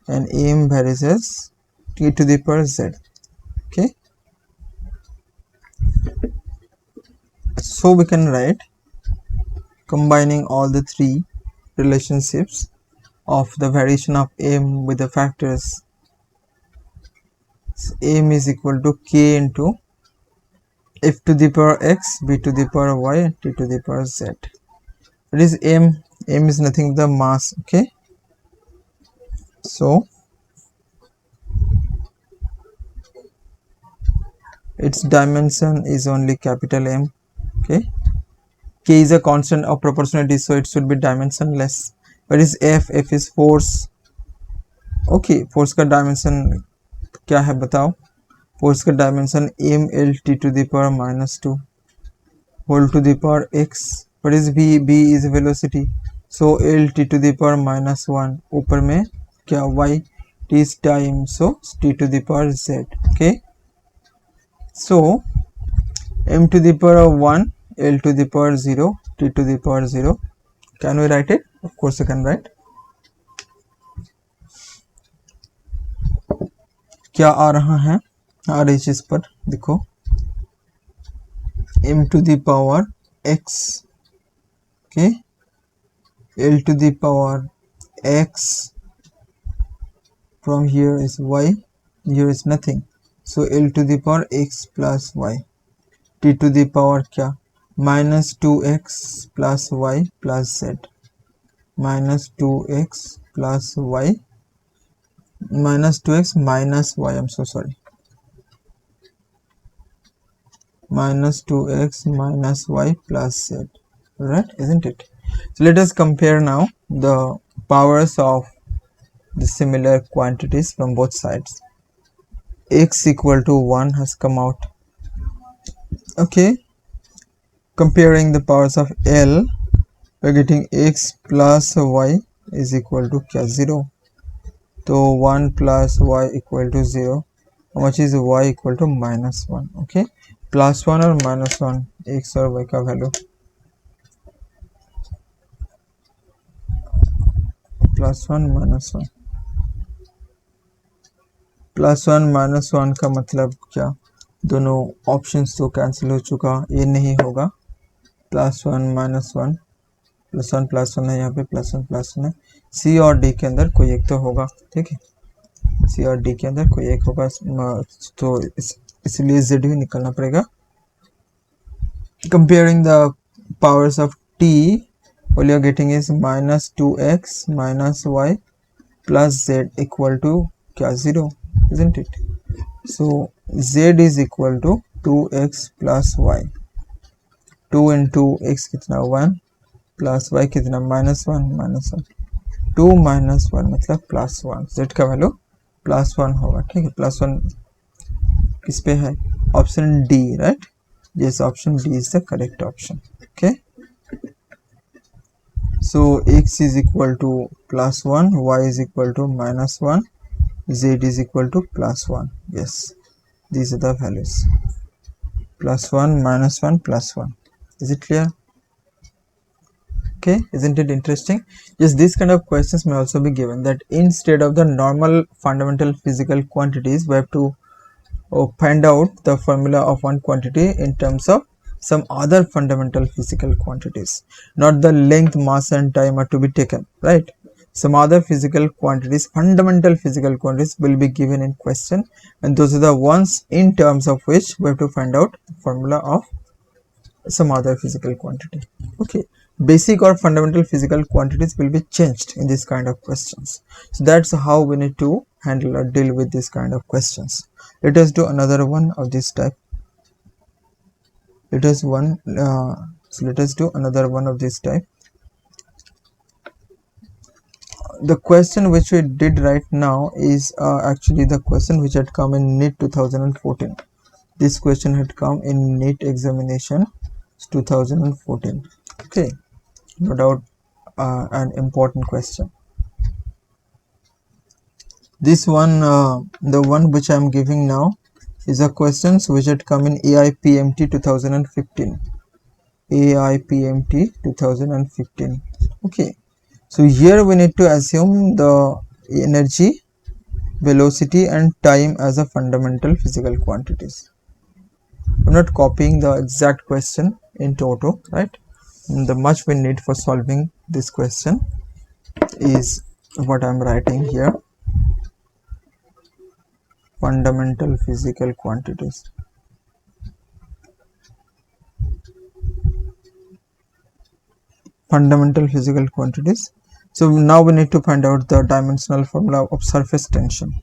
[SPEAKER 1] and m varies as t to the power z. Okay, so we can write combining all the three relationships of the variation of m with the factors. So m is equal to k into f to the power x, b to the power y and t to the power z. What is m? M is nothing but the mass. Okay, so its dimension is only capital M. Okay, k is a constant of proportionality, so it should be dimensionless. What is f? F is force. Okay, force का dimension क्या है बताओ? Force का dimension m l t to the power minus 2 whole to the power x. What is v? V is velocity, so l t to the power minus 1. ऊपर में क्या y? T is time, so t to the power z. Okay, so m to the power of 1, l to the power 0, t to the power 0. Can we write it? Of course you can write. क्या आ रहा है? आ रही चीज पर देखो, m to the power x. Okay, L to the power x, from here is y, here is nothing, so L to the power x plus y, t to the power क्या, minus 2x plus y plus z, minus 2x plus y, minus 2x minus y, I'm so sorry, minus 2x minus y plus z, right, isn't it? So let us compare now the powers of the similar quantities from both sides. X equal to 1 has come out. Okay, comparing the powers of L, we're getting x plus y is equal to 0. So 1 plus y equal to 0. How much is y equal to minus 1? Okay, plus 1 or minus 1, x और y का value, plus 1 minus 1, plus 1 minus 1 का मतलब क्या, दोनों options तो cancel हो चुका, ये नहीं होगा, प्लस 1 माइनस 1, प्लस 1 है, यहाँ पे प्लस 1 है, सी और डी के अंदर कोई एक तो होगा, ठीक है, सी और डी के अंदर कोई एक होगा, तो इसलिए जेड भी निकलना पड़ेगा. Comparing the powers of t, all you are getting is minus 2x minus y plus z equal to क्या 0, isn't it? So z is equal to 2x plus y, 2 into x कितना 1 plus y कितना minus 1, 2 minus 1 मतलब plus 1, z का value plus 1 होगा, ठीक है, plus 1 किस पे है, option D, right, yes, option D is the correct option. Okay, so x is equal to plus 1, y is equal to minus 1, z is equal to plus 1. Yes, these are the values, plus 1 minus 1 plus 1. Is it clear? Okay, isn't it interesting? Yes, this kind of questions may also be given, that instead of the normal fundamental physical quantities, we have to find out the formula of one quantity in terms of some other fundamental physical quantities. Not the length, mass and time are to be taken, right? Some other physical quantities, fundamental physical quantities will be given in question, and those are the ones in terms of which we have to find out the formula of some other physical quantity. Okay, basic or fundamental physical quantities will be changed in this kind of questions. So that's how we need to handle or deal with this kind of questions. Let us do another one of this type. Let us do another one of this type. The question which we did right now is actually the question which had come in NEET 2014. This question had come in NEET examination 2014. Okay, no doubt an important question. This one, the one which I am giving now, is a questions which had come in AIPMT 2015. AIPMT 2015. Okay, so here we need to assume the energy, velocity and time as a fundamental physical quantities. I'm not copying the exact question in toto, right? The much we need for solving this question is what I'm writing here. Fundamental physical quantities. Fundamental physical quantities. So now we need to find out the dimensional formula of surface tension.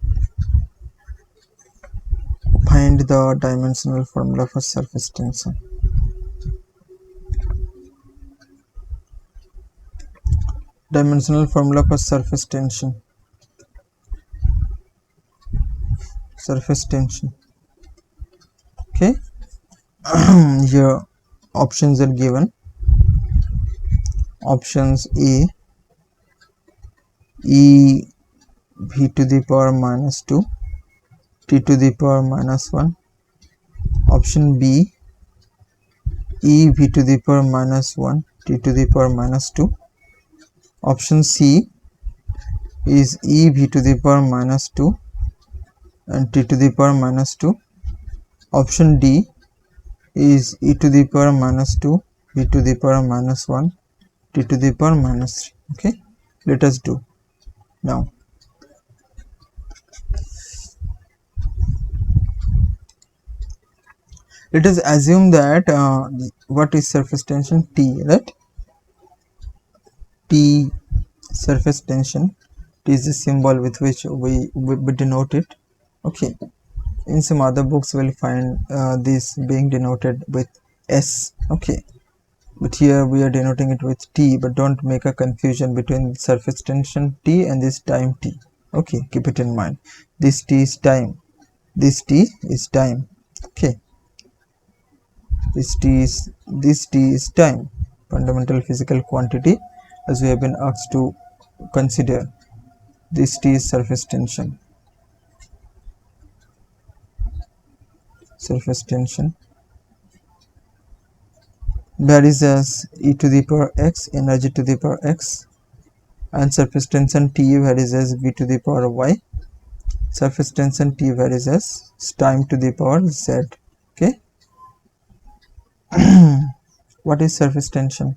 [SPEAKER 1] Find the dimensional formula for surface tension. Dimensional formula for surface tension. Surface tension. Okay. Here options are given. Options A, E v to the power minus 2, t to the power minus 1. Option B, E v to the power minus 1, t to the power minus 2. Option C is E v to the power minus 2 and t to the power minus 2. Option D is e to the power minus 2, v to the power minus 1, t to the power minus 3. Okay, let us do now. Let us assume that what is surface tension? T, right? T, surface tension. T is the symbol with which we denote it. Okay, in some other books we'll find this being denoted with S. Okay, but here we are denoting it with T, but don't make a confusion between surface tension T and this time T. Okay, keep it in mind. This T is time, this T is time. Okay, this T is time, fundamental physical quantity, as we have been asked to consider. This T is surface tension. Surface tension varies as e to the power x, energy to the power x, and surface tension T varies as v to the power y. Surface tension T varies as time to the power z. Okay. What is surface tension?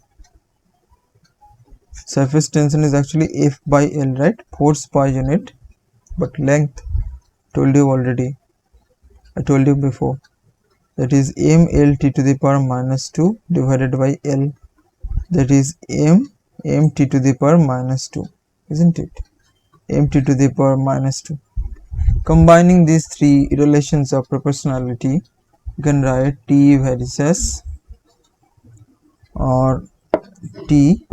[SPEAKER 1] Surface tension is actually F by L, right? Force per unit, but length, told you already, I told you before, that is m L T to the power minus 2 divided by L, that is m T to the power minus 2, isn't it? M T to the power minus 2. Combining these three relations of proportionality, you can write T varies as, or T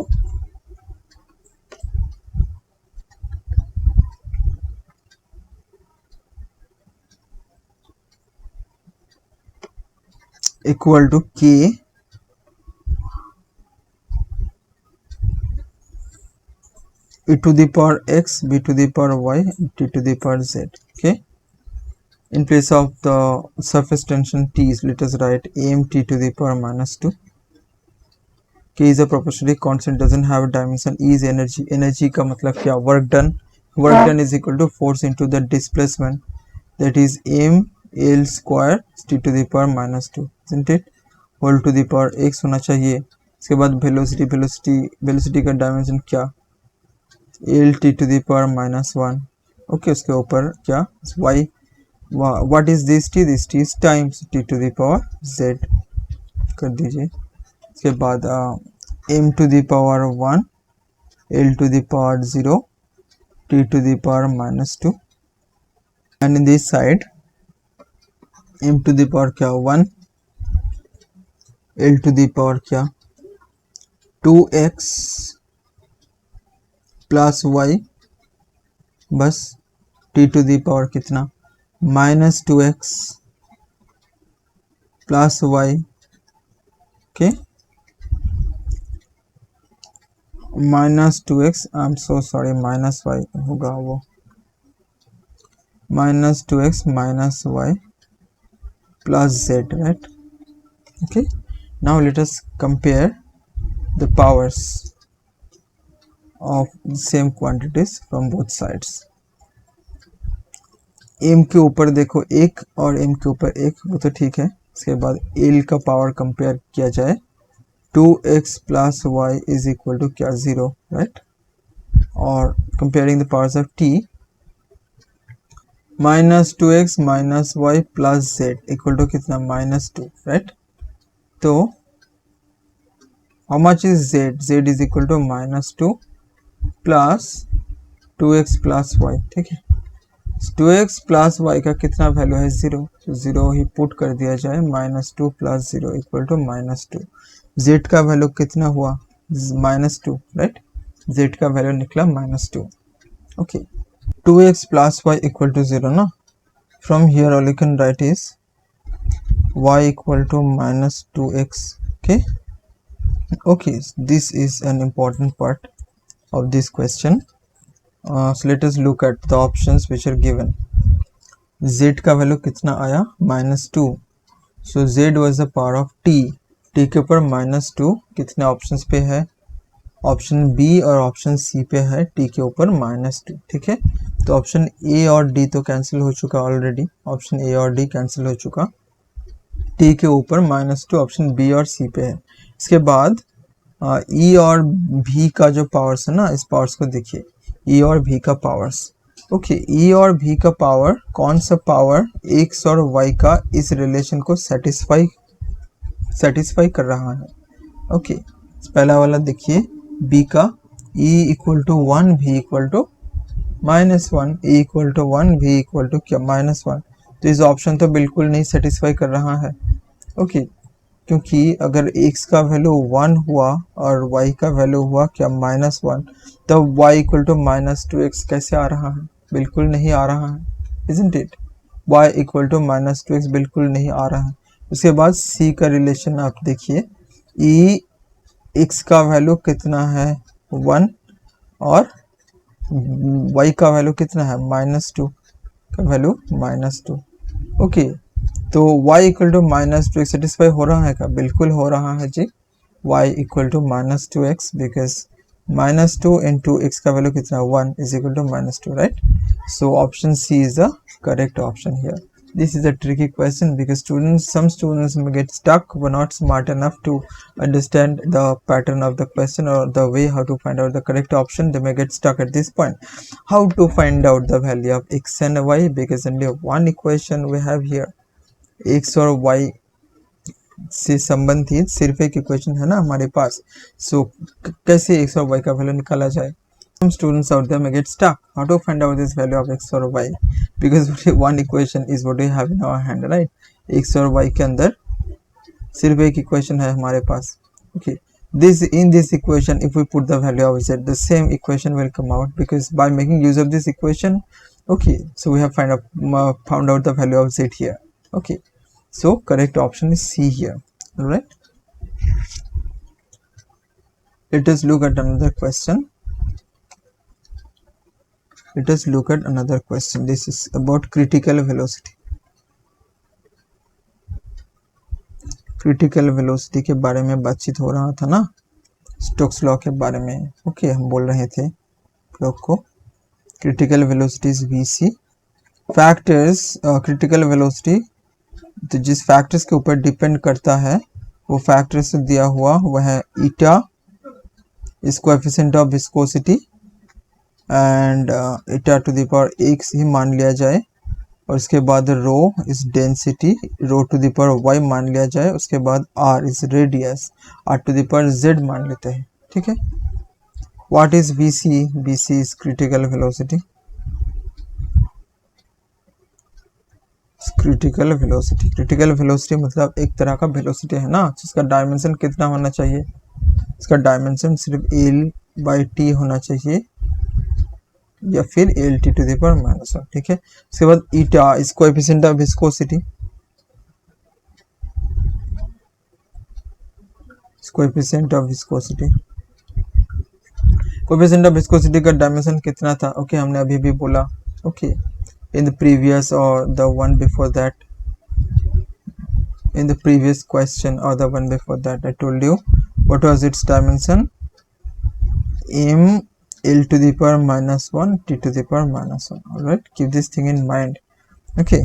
[SPEAKER 1] equal to K e to the power x, b to the power y, t to the power z. Okay, in place of the surface tension T, let us write am t to the power minus 2. K is a proportionally constant, doesn't have a dimension. E is energy. Energy का मतलब क्या? Work done. Work done is equal to force into the displacement, that is m L square t to the power minus 2, isn't it? Whole to the power x होना चाहिए. इसके बाद velocity का dimension क्या? L t to the power minus 1. Okay, उसके ऊपर क्या? y. What is this t? This t is times t to the power z कर दीजिए. इसके बाद m to the power 1, L to the power 0, t to the power minus 2, and in this side m to the power क्या? 1, L to the power क्या? 2x plus y, बस t to the power कितना? minus 2x plus y. Okay, minus 2x, I am so sorry, minus y होगा वो, minus 2x minus y plus z, right? Okay, now let us compare the powers of the same quantities from both sides. m के ऊपर देखो एक और m के ऊपर एक, वो तो ठीक है. इसके बाद l का पावर कंपेयर किया जाए, 2x plus y is equal to क्या? 0, right? और comparing the powers of t, minus 2x minus y plus z equal to कितना? minus 2, right? तो how much is z? z is equal to minus 2 plus 2x plus y. ठीक है, 2x plus y का कितना value है? 0, तो 0 ही put कर दिया जाए. minus 2 plus 0 equal to minus 2. z का वैल्यू कितना हुआ? minus 2, right? z का वैल्यू निकला minus 2. Okay, 2x plus y equal to 0 ना. From here all you can write is y equal to minus 2x. okay, okay, this is an important part of this question. So let us look at the options which are given. z का value कितना आया? minus 2. so z was the power of t. t के ऊपर minus 2 कितने options पे है? Option B और option C पे है t के ऊपर minus 2. ठीक है, तो ऑप्शन ए और डी तो कैंसिल हो चुका ऑलरेडी. ऑप्शन ए और डी कैंसिल हो चुका. t के ऊपर minus 2 ऑप्शन बी और सी पे है. इसके बाद ई और भी का जो पावर्स है ना, इस पावर्स को देखिए, ई और भी का पावर्स। ओके, ई और भी का पावर, कौन सा पावर एक्स और वाई का इस रिलेशन को सेटिस्फाई कर रहा है। ओके, पहला वाला देखिए, बी का ई इक्वल टू 1 भी equal to -1, a equal to 1 भी इक्वल टू क्या -1। तो इस ऑप्शन तो बिल्कुल नहीं सेटिस्फाई कर रहा है। ओके, क्योंकि अगर x का वैल्यू 1 हुआ और y का वैल्यू हुआ क्या -1, तब y इक्वल टू -2x कैसे आ रहा है, बिल्कुल नहीं आ रहा है, isn't it. y equal to -2x बिल्कुल नहीं आ रहा है। उसके बाद c का रिलेशन आप देखिए, e x का वैल्यू कितना है 1 और y का वैल्यू कितना है -2 का वैल्यू -2। ओके, तो y equal to -2x satisfy हो रहा है क्या, बिल्कुल हो रहा है जी। y equal to -2x because -2 into x का वैल्यू कितना 1 is equal to -2, right. So option C is the correct option here. This is a tricky question because some students may get stuck, were not smart enough to understand the pattern of the question or the way how to find out the correct option. They may get stuck at this point. How to find out the value of x and y, because only one equation we have here, x और y से संबंधित सिर्फ एक equation है ना हमारे पास। सो कैसे x और y का वैल्यू निकाला जाए। Some students out there may get stuck. How to find out this value of x or y? Because only one equation is what we have in our hand, right? x और y के अंदर सिर्फ एक equation है हमारे पास। Okay, in this equation, if we put the value of z, the same equation will come out, because by making use of this equation, okay, so we have found out the value of z here. Okay, so correct option is C here. All right. Let us look at another question. Let us look at another question. This is about critical velocity. Critical velocity के बारे में बातचीत हो रहा था ना, Stokes law के बारे में। ओके, हम बोल रहे थे लोग को critical velocity is VC. Factors critical velocity तो जिस फैक्टर्स के ऊपर डिपेंड करता है वो फैक्टर्स दिया हुआ वह है eta is coefficient of viscosity and eta to the power x ही मान लिया जाए, और उसके बाद rho is density, rho to the power y मान लिया जाए, उसके बाद r is radius, r to the power z मान लेते हैं। ठीक है, what is bc? bc is critical velocity. Critical velocity मतलब एक तरह का वेलोसिटी है ना, जिसका डायमेंशन कितना होना चाहिए, इसका डायमेंशन सिर्फ l/t होना चाहिए या फिर lt टू द पावर -1। ठीक है, उसके बाद ईटा is coefficient of viscosity, coefficient of viscosity का डायमेंशन कितना था। ओके, हमने अभी भी बोला। Okay, in the previous or the one before that, in the previous question or the one before that, I told you what was its dimension, m l to the power -1 t to the power -1. All right, keep this thing in mind. Okay,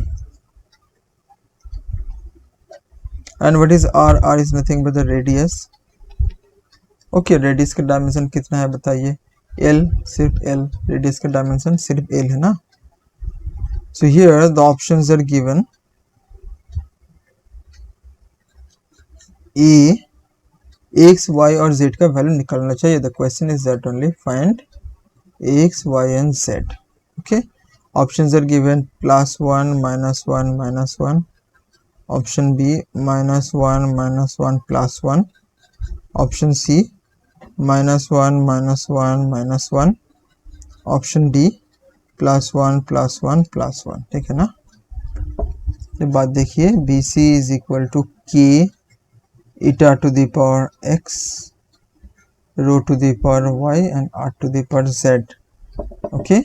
[SPEAKER 1] and what is r? R is nothing but the radius. Okay, radius का dimension कितना है बताइए, l, सिर्फ l, radius का dimension सिर्फ l है ना। So here the options are given, a x y और z का वैल्यू निकालना चाहिए। The question is that only, find x y and z. Okay, options are given +1 -1 -1, option b -1 -1 +1, option c -1 -1 -1, option d +1 +1 +1। ठीक है ना। ये बात देखिए, b c is equal to k eta to the power x rho to the power y and r to the power z। Okay,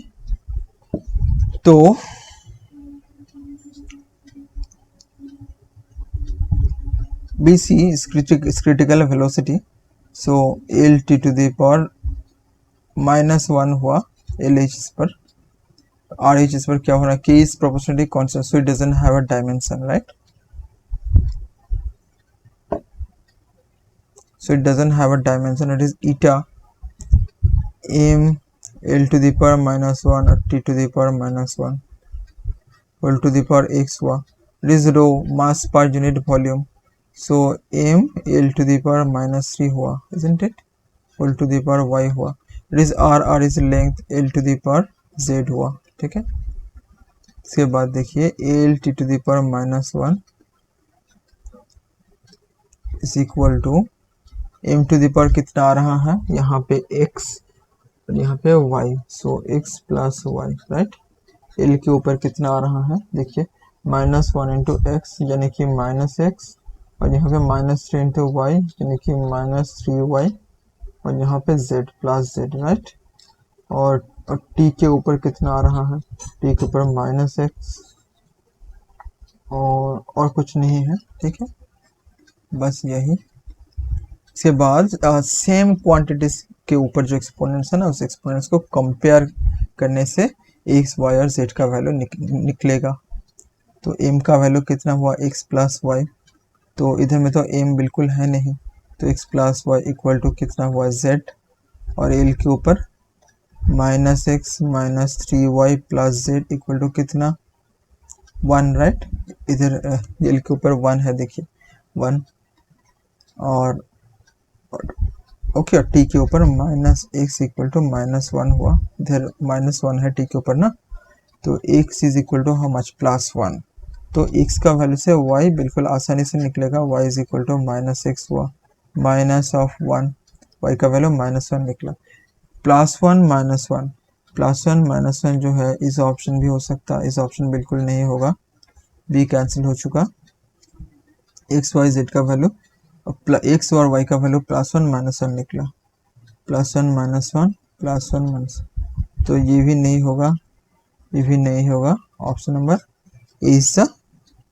[SPEAKER 1] तो b c is critical velocity, so l t to the power -1 हुआ, l h पर r h इस पर क्या हो रहा है, k is proportionally constant, so it doesn't have a dimension, right. so it doesn't have a dimension. It is eta m L to the power minus 1 or T to the power minus 1 whole to the power x y. It is rho, mass per unit volume. So m L to the power minus 3 हुआ, isn't it? Whole to the power y हुआ. It is r is length, L to the power z हुआ. ठीक है. इसके बाद देखिए L T to the power minus 1 is equal to m to the power कितना आ रहा है यहाँ पे x और यहाँ पे y. So x plus y, right? L के ऊपर कितना आ रहा है देखिए माइनस 1 इंटू एक्स यानी कि माइनस एक्स और यहाँ पे माइनस 3 इंटू वाई यानी कि माइनस 3y और यहाँ पे z प्लस z, राइट? और t के ऊपर कितना आ रहा है, t के ऊपर माइनस एक्स और कुछ नहीं है. ठीक है, बस यही. इसके बाद सेम क्वांटिटीज के ऊपर जो एक्सपोनेंट्स है ना, उस एक्सपोनेंट्स को कंपेयर करने से एक्स वाई और जेड का वैल्यू निकलेगा. तो m का वैल्यू कितना हुआ x प्लस वाई, तो इधर में तो m बिल्कुल है नहीं, तो x plus y equal to कितना हुआ z और l के ऊपर minus x minus 3y plus z equal to कितना 1, राइट? इधर l के ऊपर 1 है, देखिए 1 और ओके और t के ऊपर minus x equal to minus 1 हुआ. इधर माइनस 1 है t के ऊपर ना, तो x is equal to how much plus 1. तो x का वैल्यू से y बिल्कुल आसानी से निकलेगा. y is equal to minus x हुआ माइनस ऑफ 1, y का वैल्यू माइनस 1 निकला. प्लस 1 माइनस 1, प्लस 1 माइनस 1 जो है इस ऑप्शन भी हो सकता है, इस ऑप्शन बिल्कुल नहीं होगा, b कैंसिल हो चुका. x y z का वैल्यू x और y का वैल्यू प्लस 1 माइनस 1 निकला, प्लस 1 माइनस 1 प्लस 1 माइनस, तो ये भी नहीं होगा, ये भी नहीं होगा. Option number A is the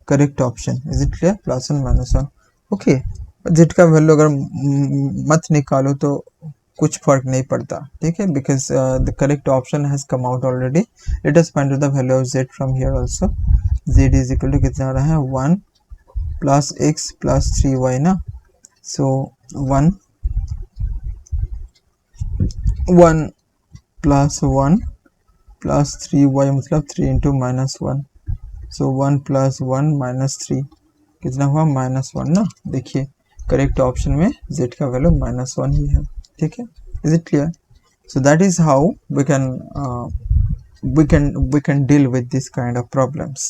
[SPEAKER 1] correct option. Is it clear? Plus 1 minus 1. Okay, Z का वैल्यू अगर मत निकालो तो कुछ फर्क नहीं पड़ता. ठीक है, because the correct option has come out already. Let us find the value of z from here also. Z is equal to कितना आ रहा है 1 प्लस एक्स प्लस 3y ना. सो 1 प्लस 1 प्लस 3y मतलब 3 इंटू माइनस 1. सो 1 plus 1 minus 3 कितना हुआ minus 1 ना. देखिए करेक्ट ऑप्शन में z का वैल्यू माइनस 1 ही है. ठीक है, is it clear? So that is how we can deal with this kind of problems.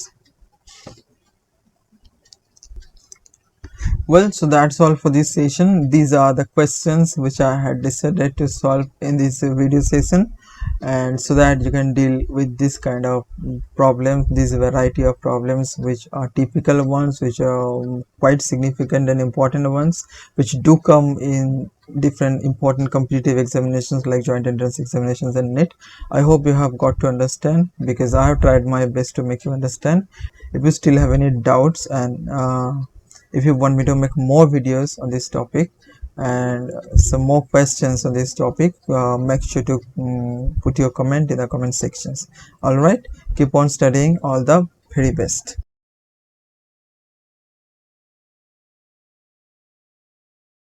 [SPEAKER 1] Well, so that's all for this session. These are the questions which I had decided to solve in this video session, and so that you can deal with this kind of problems, this variety of problems which are typical ones, which are quite significant and important ones, which do come in different important competitive examinations like joint entrance examinations and NEET. I hope you have got to understand, because I have tried my best to make you understand. If you still have any doubts and if you want me to make more videos on this topic and some more questions on this topic, make sure to put your comment in the comment sections. All right, keep on studying. All the very best.